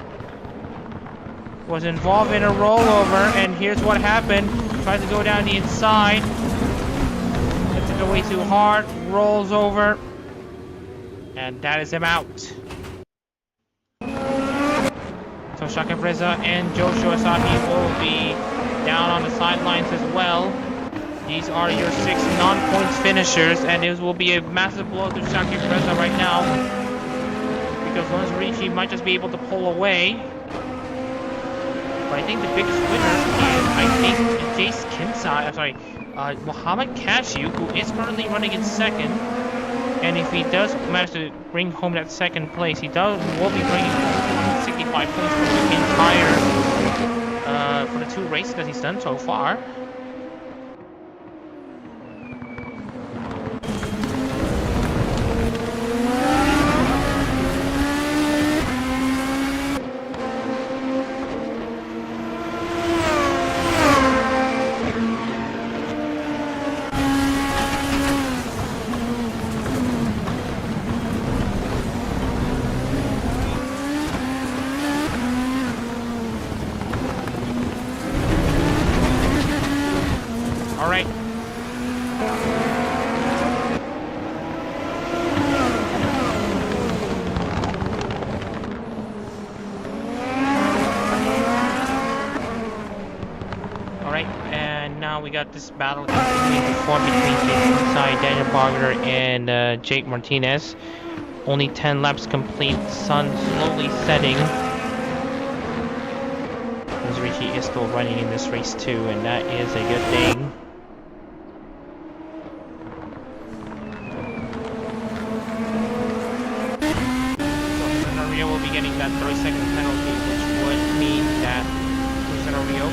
was involved in a rollover, and here's what happened. Tries to go down the inside, gets it way too hard, rolls over, and that is him out. So Shaka Reza and Joshua Asahi will be down on the sidelines as well. These are your 6 non-points finishers, and this will be a massive blow to Shaka Reza right now, because Lawrence Ricci might just be able to pull away. But I think the biggest winner is, I think, Jace Kinsai, Mohamed Cashew, who is currently running in 2nd. And if he does manage to bring home that second place, will be bringing home 65 points for the entire, for the 2 races that he's done so far. Alright. Alright, and now we got this battle between Daniel Barger and Jake Martinez. Only 10 laps complete, sun slowly setting. As Richie is still running in this race too, and that is a good thing. Will be getting that 30-second penalty, which would mean that Rio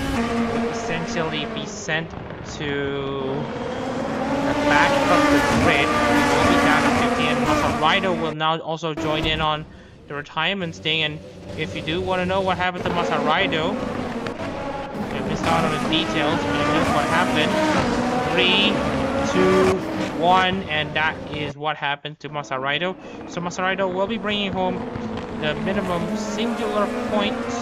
would essentially be sent to the back of the grid. He will be down to 50, and Masahiro will now also join in on the retirement thing. And if you do want to know what happened to Masahiro, I missed out on the details, but here's what happened. 3, 2, 1, and that is what happened to Masahiro. So Masahiro will be bringing home the minimum singular points.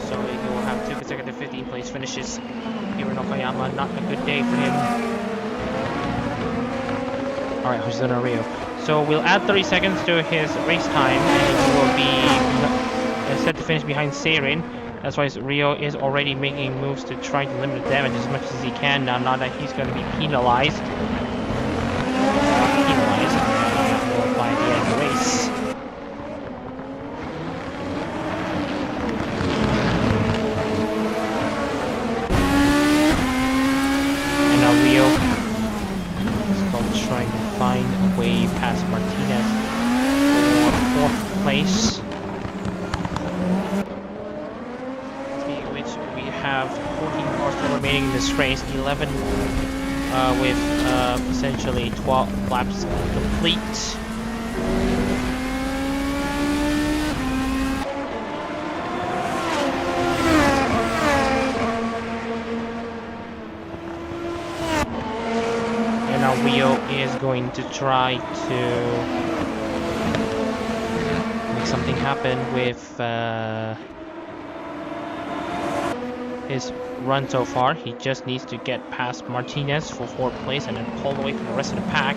So he will have 2 consecutive 15th place finishes here in Okayama. Not a good day for him. Alright, Hoshizuna Rio. So we'll add 30 seconds to his race time, and he will be set to finish behind Seirin. That's why Rio is already making moves to try to limit the damage as much as he can now that he's going to be penalized. By the end of the race. And now Rio is going to try to find a way past Martinez for 4th place. Speaking of which, we have 14 cars still remaining in this race, 11 with essentially 12 laps complete. And now Rio is going to try to make something happen with his run so far. He just needs to get past Martinez for 4th place and then pull away from the rest of the pack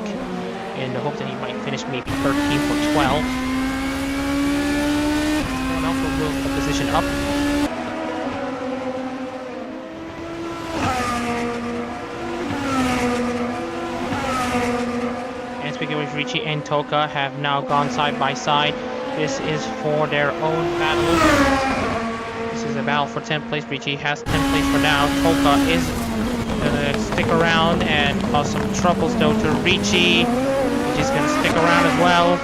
in the hope that he might finish maybe 13th or 12th. Someone else will move the position up. And speaking of Richie and Toka have now gone side by side. This is for their own battle. This is a battle for 10th place. Richie has 10th place for now. Toka is gonna stick around and cause some troubles though to Richie. Richie's gonna stick around as well.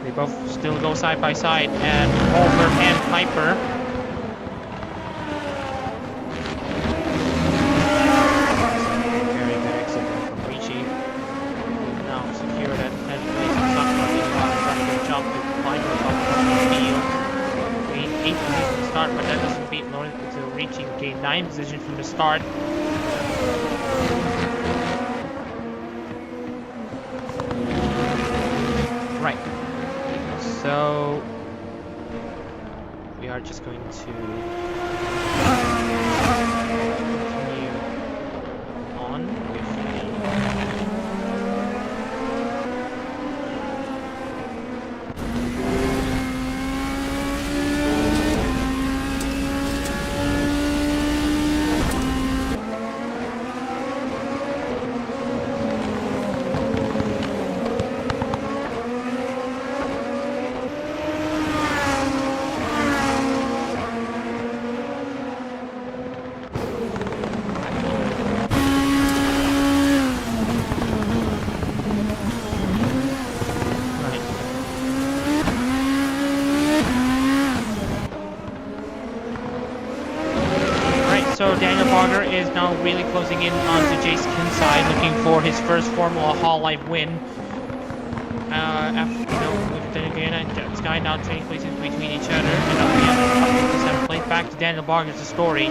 They both still go side by side, and Oliver and Piper. Very good exit from Richie. Now secure that 10th place. It's not going to be a good job to climb the top of the field. 8th position to start, but that doesn't beat Lawrence until Richie gained 9th position from the start. Right. So we are just going to continue on with so Daniel Barger is now really closing in onto Jace Kinside, looking for his first Formula Hololive win. After, then again, Sky now trading places between each other, and Okayama plays back to Daniel Barger as a story.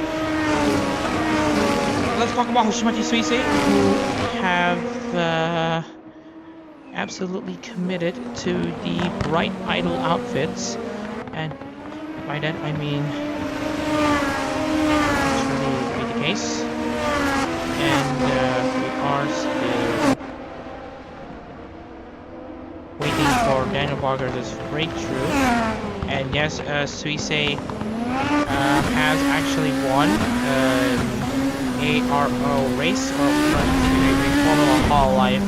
Let's talk about Hoshimachi Suisei, who have absolutely committed to the bright idol outfits, and by that I mean it's really the case, and we are still waiting for Daniel Barger's breakthrough. And yes, Suisei has actually won ARO race, or Formula Hololive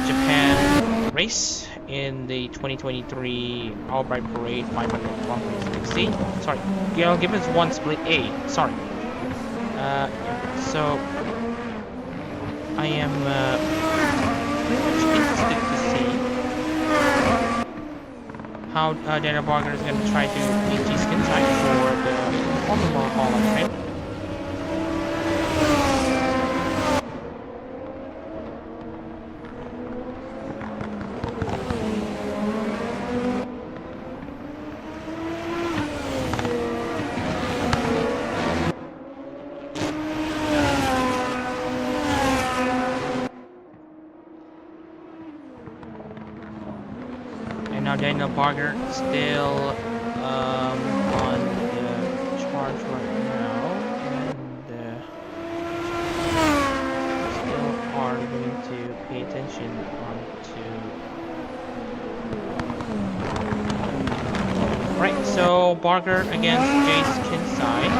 Japan race in the 2023 Albright Parade 500 Sorry, Gail Gibbons won split A. Sorry. So I am pretty much interested to see how Daniel Barger is going to try to beat Jace Kinside for the Formula Hololive, right? Now Daniel Barger still on the charge right now, and still are going to pay attention onto. Right, so Barger against Jace Kinside.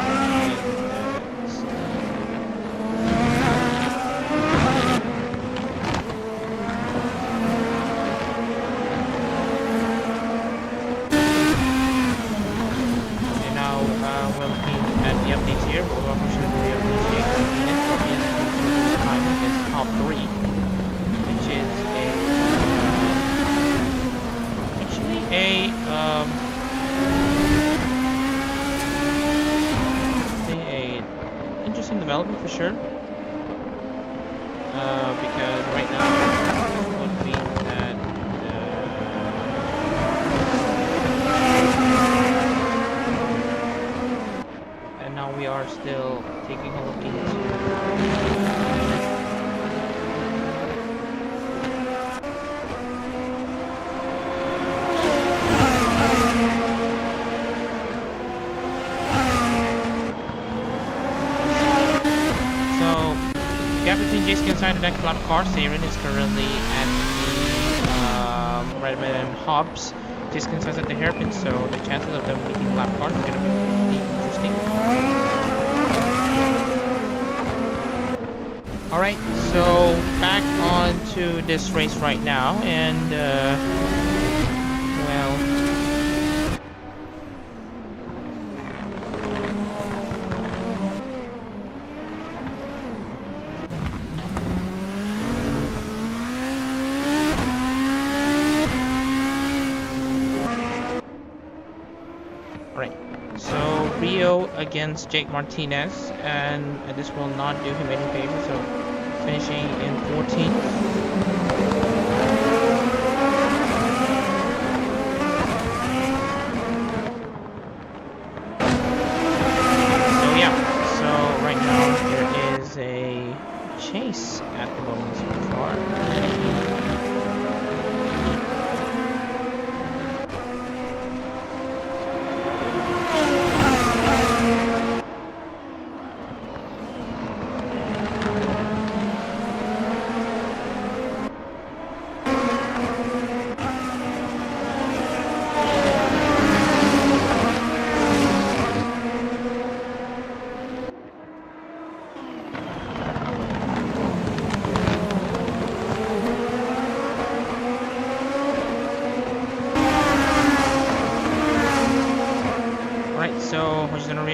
Development for sure, because right now it would be that and now we are still taking a look into between Jace Kinside and next lap car. Saren is currently at the Redman and Hobbs. Jace Kinside's at the hairpin, so the chances of them meeting lap cars is going to be pretty interesting. Alright, so back on to this race right now, and well, against Jake Martinez, and this will not do him any favor, so finishing in 14th. So yeah, so right now there is a chase at the moment so far.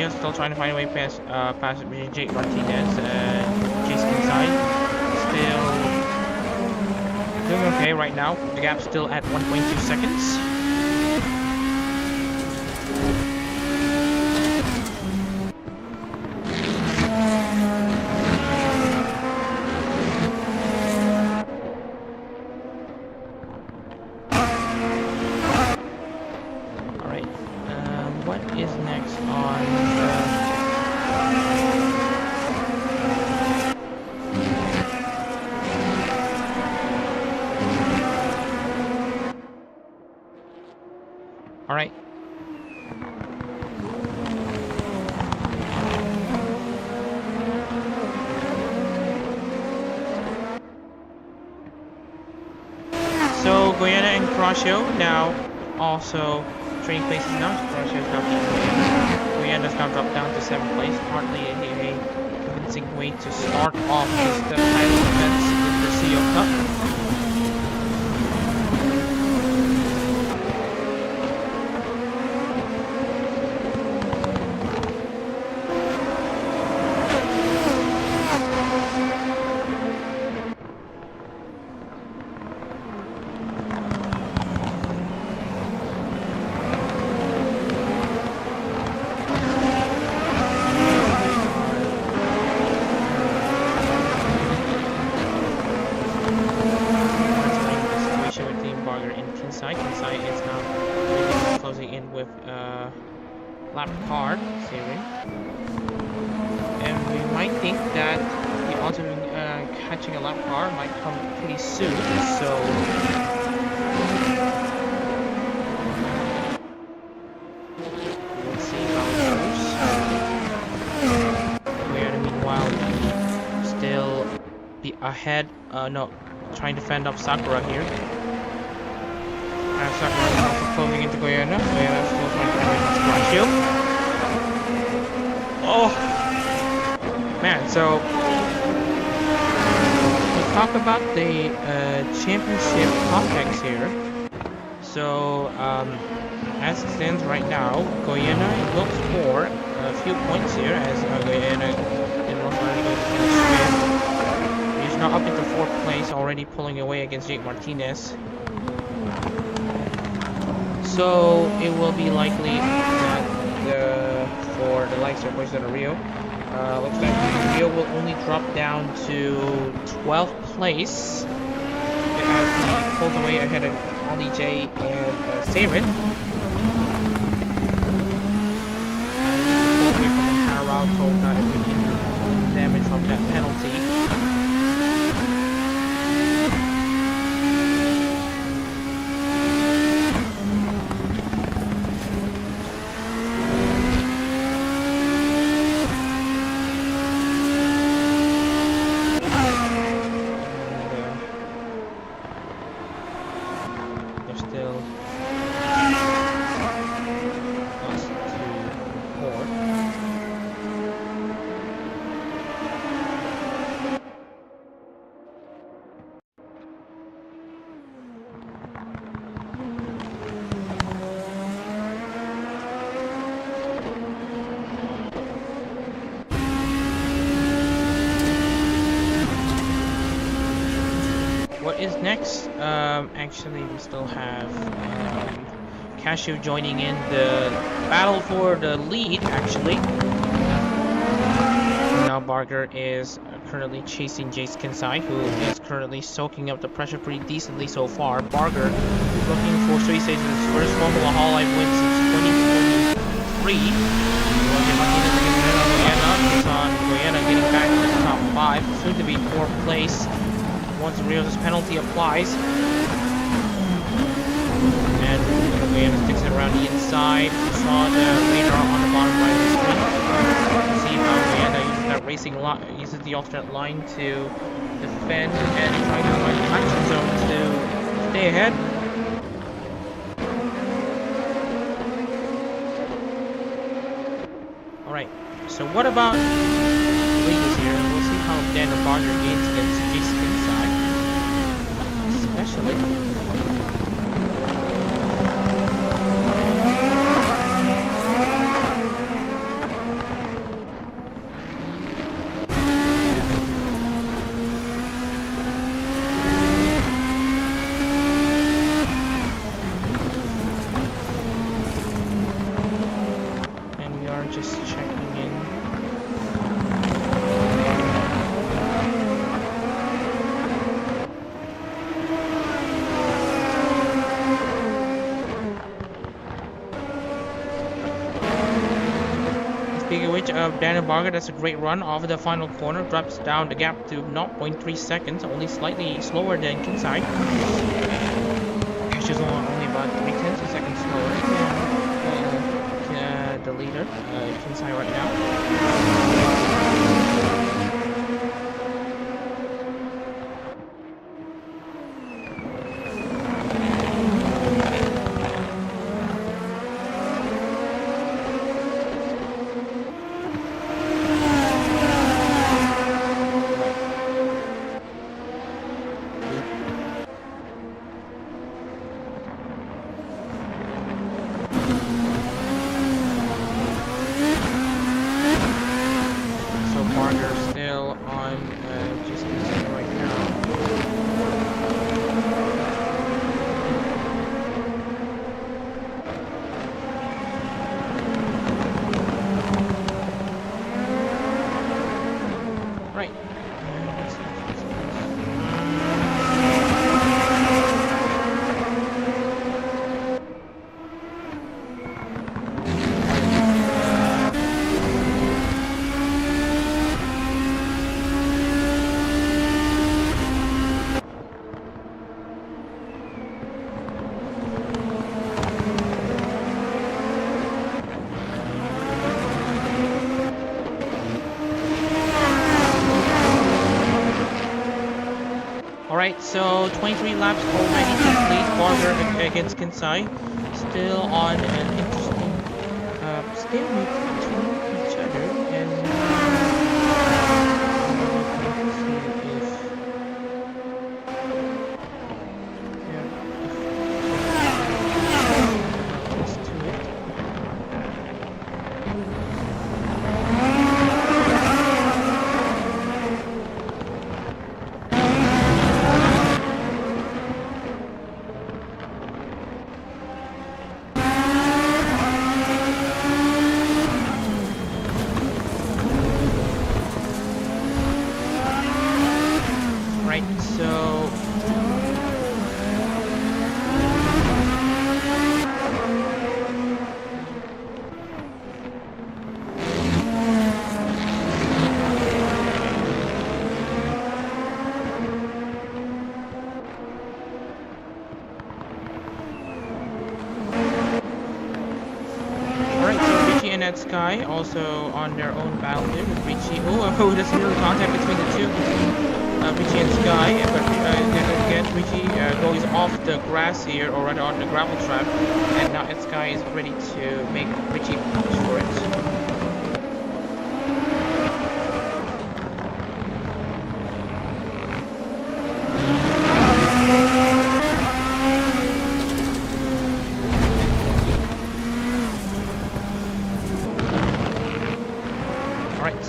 Still trying to find a way past Jake Martinez, Jace Kinside. Still doing okay right now. The gap's still at 1.2 seconds. is next on the... Alright. So Guyana and Croatia now also trading places now. Croatia is now being Guyana has now dropped down to 7th place. Hardly a convincing way to start off this title defense in the Tsuyo Cup. Lap car series, and we might think that the ultimate catching a lap car might come pretty soon, so let's see how it goes. We're meanwhile still be ahead, no, trying to fend off Sakura here. Sakura is also closing into Guyana. Guyana is still trying to avoid the splash shield. Oh! Man, so... let's talk about the championship prospects here. So, as it stands right now, Guyana looks for a few points here as Guyana in most likely going to finish 5th. He's now up into 4th place, already pulling away against Jake Martinez. So it will be likely that for the likes of Poison Rio, looks like Rio will only drop down to 12th place as he pulls away ahead of Ollie J and Sarin. Pulls away from the Carroll, so not any damage from that penalty. What is next? Actually, we still have Cashew joining in the battle for the lead, actually. Now Barger is currently chasing Jace Kinsai, who is currently soaking up the pressure pretty decently so far. Barger looking for Sui Stage's first Formula Hololive win since 2023. Guyana getting back to the top 5, soon to be 4th place. Once Rio's penalty applies, and Guyana sticks it around the inside. We saw the radar on the bottom right of the screen. See how Guyana uses that racing uses the alternate line to defend and try to find the action zone to stay ahead. Alright, so what about leaders here? We'll see how Daniel Barger gains against Jason inside. Especially. speaking of which, Daniel Bonca, that's a great run off the final corner, drops down the gap to 0.3 seconds, only slightly slower than Kinsai. She's only about 0.3 seconds slower than the leader, Kinsai right now. Alright, so 23 laps already complete. Barber against Kinsai. Still on an interesting stalemate between each other. And Sky also on their own battle here with Richie. Oh, there's nearly contact between the two, Richie and Sky. But again, Richie goes off the grass here, or rather on the gravel trap, and now Sky is ready to make Richie push for it.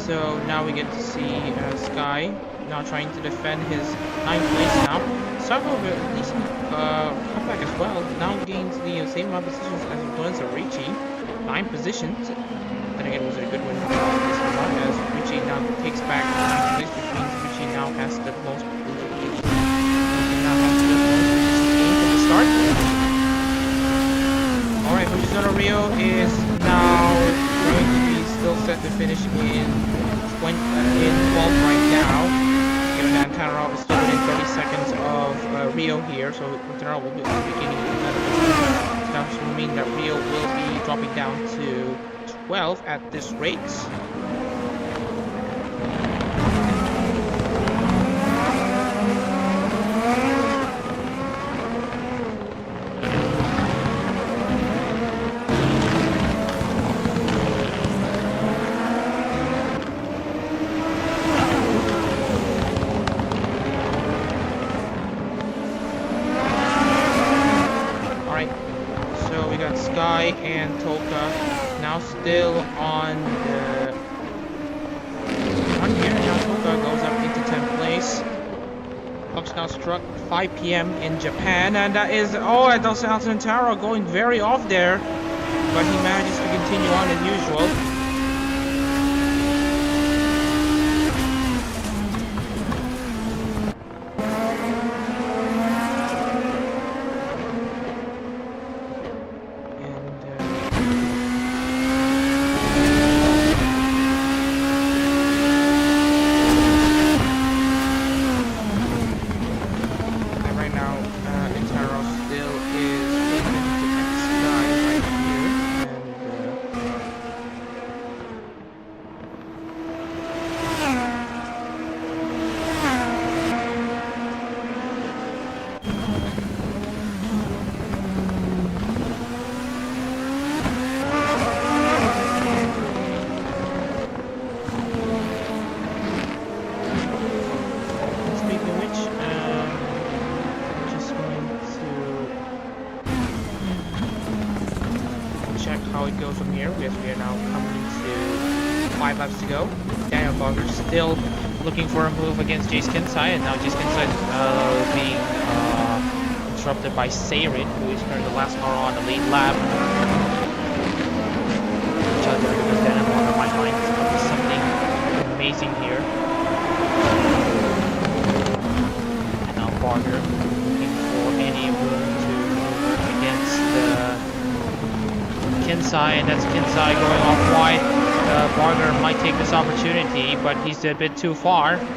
So now we get to see Sky now trying to defend his 9th place now. Sako with a decent comeback as well. Now gains the same amount of positions as opponents of Richie. 9 positions. Then again, it was a good win for this one as Richie now takes back 9th place, which means Richie now has the most gains from the start. Alright, Fujisano Rio is now going to be still set to finish in 12th right now. Given that Tanaro is still within 30 seconds of Rio here, so Tanaro will be beginning another position. So that will mean that Rio will be dropping down to 12 at this rate. And Toka now still on the here. Now Toka goes up into 10th place. Clock's now struck 5 p.m. in Japan, and that is that's Alcantara going very off there, but he manages to continue on as usual. Yes, we are now coming to 5 laps to go. Daniel Barger still looking for a move against Jace Kinsai, and now Jace Kinsai being interrupted by Seirin, who is currently the last car on the lead lap. Because Daniel Barger might find something amazing here. And now Barger looking for any room to move against Kinsai, and that's Kinsai going off wide. Barger might take this opportunity, but he's a bit too far. And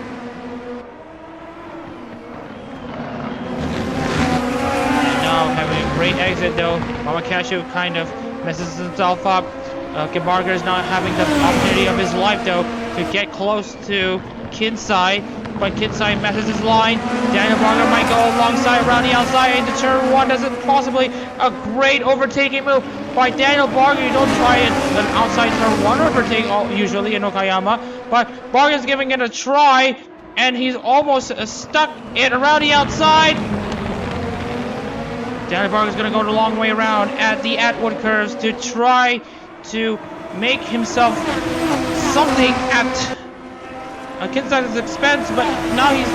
now having a great exit though. Mamakashu kind of messes himself up. Barger is not having the opportunity of his life though to get close to Kinsai, but Kinsai messes his line. Daniel Barger might go alongside around the outside into turn 1. Does it possibly a great overtaking move by Daniel Barger? You don't try an outside turn 1 overtake usually in Okayama, but Barger's giving it a try, and he's almost stuck it around the outside. Daniel Barger's gonna go the long way around at the Atwood curves to try to make himself something at Kinsai's expense, but now he's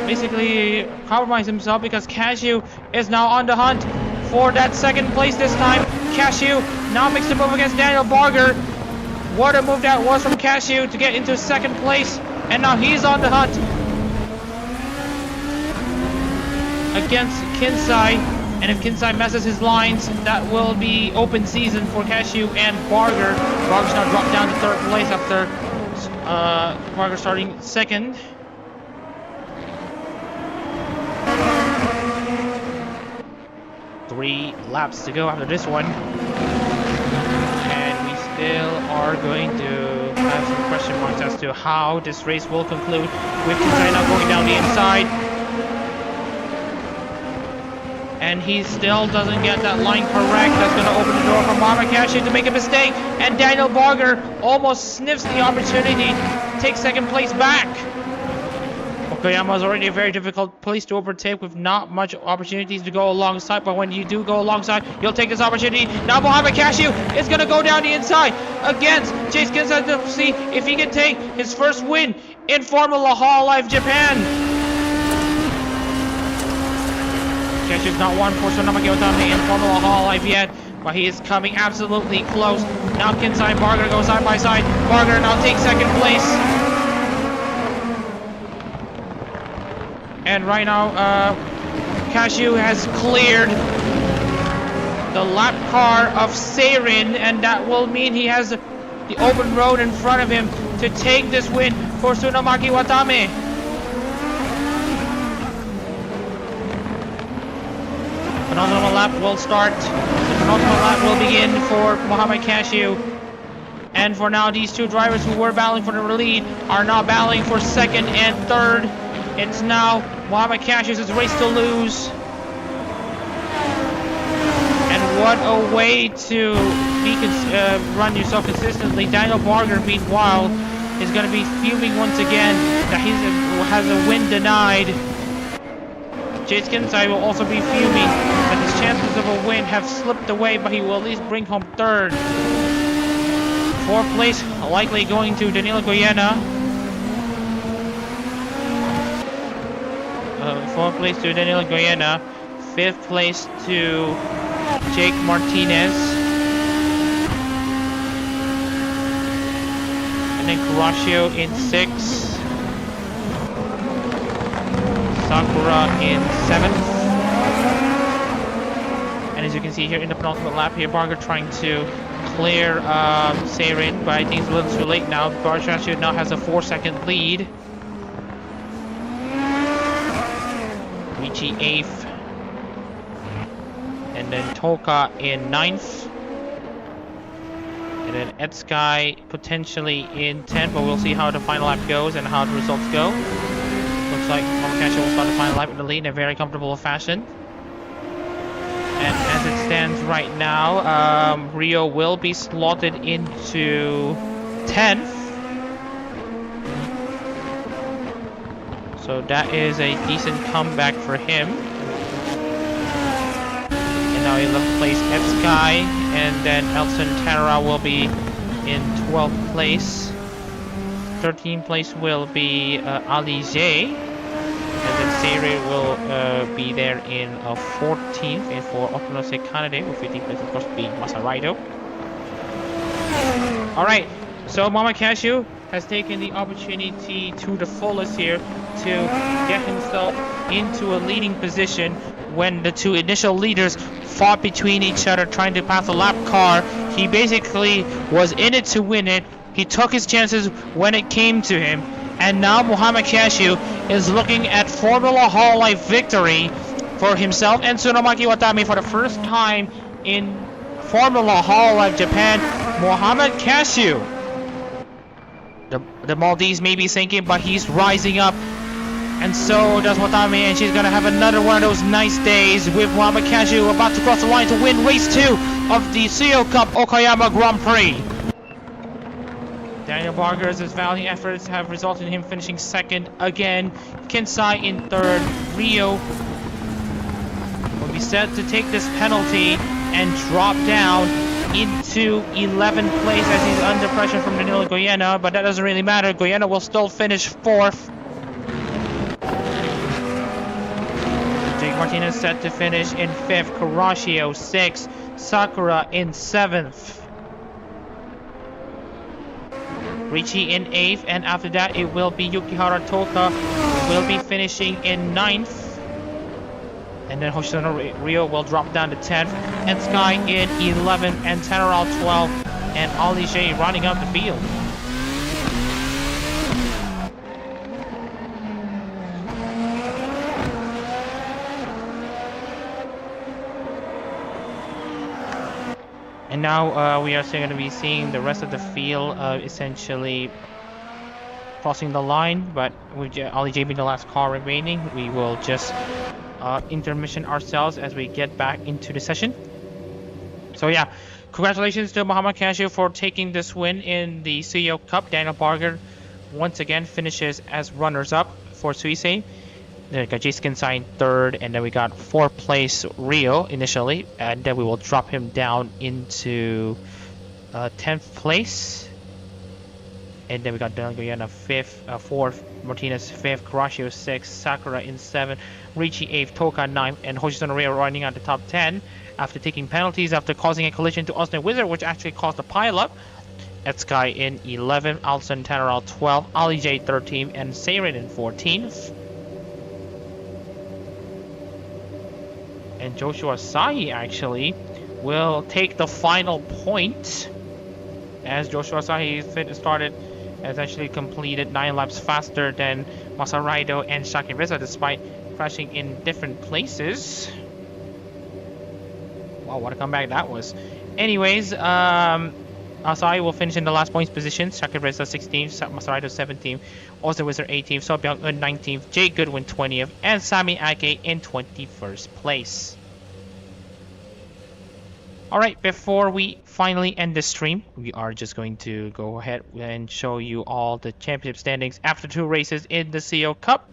basically compromised himself because Cashew is now on the hunt for that second place this time. Cashew now makes the move against Daniel Barger. What a move that was from Cashew to get into second place, and now he's on the hunt against Kinsai. And if Kinsai messes his lines, that will be open season for Cashew and Barger. Barger's now dropped down to third place after Barger starting second. Three laps to go after this one. And we still are going to have some question marks as to how this race will conclude, with Kinsai now going down the inside. And he still doesn't get that line correct. That's going to open the door for Mamakashi to make a mistake. And Daniel Barger almost sniffs the opportunity to take second place back. Okayama is already a very difficult place to overtake with not much opportunities to go alongside. But when you do go alongside, you'll take this opportunity. Now Mohamed Cashew is going to go down the inside against Chase Kinsai to see if he can take his first win in Formula Hololive Japan. Cashew's not won for Tsunamaki Otame in Formula Hololive yet, but he is coming absolutely close. Now Kinsai and Barger go side by side. Barger now takes second place. And right now, Cashew has cleared the lap car of Seirin, and that will mean he has the open road in front of him to take this win for Tsunamaki Watame. Penultimate lap will start. The penultimate lap will begin for Mohamed Cashew. And for now, these two drivers who were battling for the lead are now battling for second and third. It's now Mohamed Cashew's race to lose. And what a way to run yourself consistently. Daniel Barger, meanwhile, is going to be fuming once again that he has a win denied. Chase Kinsai will also be fuming that his chances of a win have slipped away, but he will at least bring home third. Fourth place likely going to Danilo Goyena. Fourth place to Danilo Goyena. Fifth place to Jake Martinez. And then Kurashio in 6th. Sakura in 7th. And as you can see here in the penultimate lap here, Barger trying to clear Seirin, but I think it's a little too late now. Barger now has a 4-second lead. Michi 8th. And then Toka in 9th. And then Etsky potentially in 10th, but we'll see how the final lap goes and how the results go. Looks like Mamakashi will start the final lap in the lead in a very comfortable fashion. And as it stands right now, Rio will be slotted into 10th. So that is a decent comeback for him. And now 11th place Sky, and then Elson Tara will be in 12th place. 13th place will be Ali J, and then Siri will be there in 14th, and for Okanose candidate with 15th place of course being Masaraido. Alright, so Mama Cashew has taken the opportunity to the fullest here to get himself into a leading position when the two initial leaders fought between each other trying to pass a lap car. He basically was in it to win it. He took his chances when it came to him, and now Muhammad Cashew is looking at Formula Hololive victory for himself and Tsunomaki Watami for the first time in Formula Hololive Japan. Muhammad Cashew, the Maldives may be sinking, but he's rising up, and so does Watami, and she's gonna have another one of those nice days with Muhammad Cashew about to cross the line to win race 2 of the Tsuyo Cup Okayama Grand Prix. Daniel Barger's valiant efforts have resulted in him finishing second again. Kinsai in third. Rio will be set to take this penalty and drop down into 11th place as he's under pressure from Danilo Goyena, but that doesn't really matter. Goyena will still finish 4th. Jake Martinez set to finish in 5th. Kurashio 6th. Sakura in 7th. Richie in 8th, and after that it will be Yukihara Toka who will be finishing in 9th. And then Hoshino Rio will drop down to 10th, and Sky in 11th, and Teneral 12th, and Ali J running up the field. And now we are still going to be seeing the rest of the field essentially crossing the line, but with Ali J being the last car remaining, we will just intermission ourselves as we get back into the session. So yeah, congratulations to Muhammad Cashew for taking this win in the Tsuyo Cup. Daniel Barger once again finishes as runners-up for Suisei. Then we got Jason Kinsai 3rd, and then we got 4th place Rio initially, and then we will drop him down into 10th place. And then we got Daniel Goyena 5th, 4th, Martinez 5th, Kurashio 6th, Sakura in 7th, Richie 8th, Toka 9th, and Hoshino Rio running at the top 10 after taking penalties after causing a collision to Austin Wizard, which actually caused a pileup. Sky in 11th, Alson Teneral 12th, Ali J 13th, and Seirin in 14th. And Joshua Sahi actually will take the final point, as Joshua Sahi has actually completed 9 laps faster than Masaraido and Shaki Reza despite crashing in different places. Wow, what a comeback that was. Anyways, Asahi will finish in the last points position. Shaki Reza 16th, Masaraido 17th, Austin Wizard 18th, So Byung-un 19th, Jay Goodwin 20th, and Sami Ake in 21st place. Alright, before we finally end the stream, we are just going to go ahead and show you all the championship standings after 2 races in the Tsuyo Cup.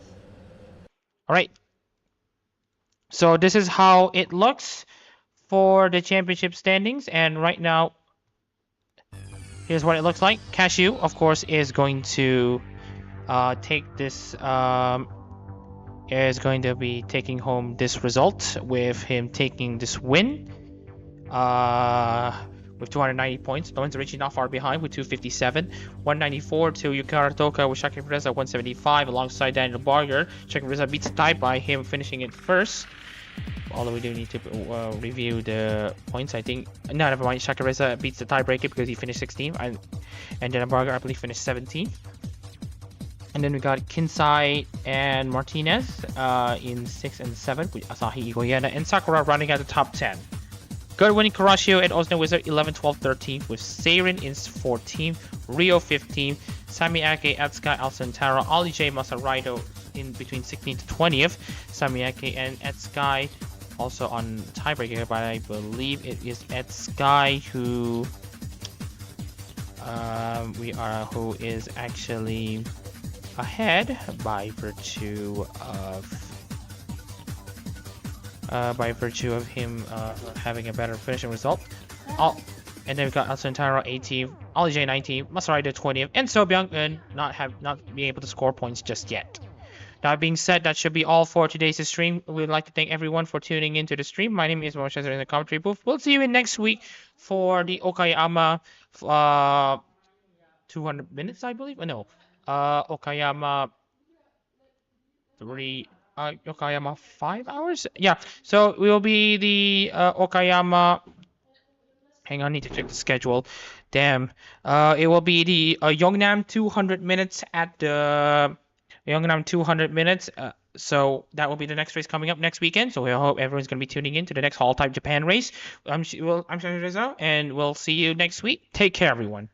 Alright, so this is how it looks for the championship standings, and right now, here's what it looks like. Cashew, of course, is going to take this, is going to be taking home this result with him taking this win. With 290 points. Lorenzo Ricci not far behind with 257. 194 to Yukihara Toka with Shaki Reza 175 alongside Daniel Barger. Shaki Reza beats the tie by him finishing in first. Although we do need to review the points, I think. No, never mind. Shaki Reza beats the tiebreaker because he finished 16th. And Daniel Barger, I believe, finished 17th. And then we got Kinsai and Martinez in 6 and 7 with Asahi Igoyena and Sakura running at the top 10. Goodwin, Kurashio, and Osno Wizard 11, 12, 13th with Seirin in 14th, Rio 15th, Sami Ake, Atsuka, Alson Taro, Ali J, Masaraido in between 16th to 20th, Sami Ake and Atsuka also on tiebreaker, but I believe it is Atsuka who who is actually ahead by virtue of by virtue of him having a better finishing result. And then we've got Alcantara 18th, Ollie J 19th, Masarai 20th, and So Byung-eun not being able to score points just yet. That being said, that should be all for today's stream. We'd like to thank everyone for tuning into the stream. My name is Bonca in the commentary booth. We'll see you in next week for the Okayama 200 minutes, I believe. No, Okayama 5 hours. Yeah, so it will be the Okayama. Hang on, I need to check the schedule. Damn. It will be the Yeongnam 200 minutes at the Yeongnam 200 minutes. So that will be the next race coming up next weekend. So we hope everyone's going to be tuning in to the next Hololive Japan race. I'm Shane Rizzo, and we'll see you next week. Take care, everyone.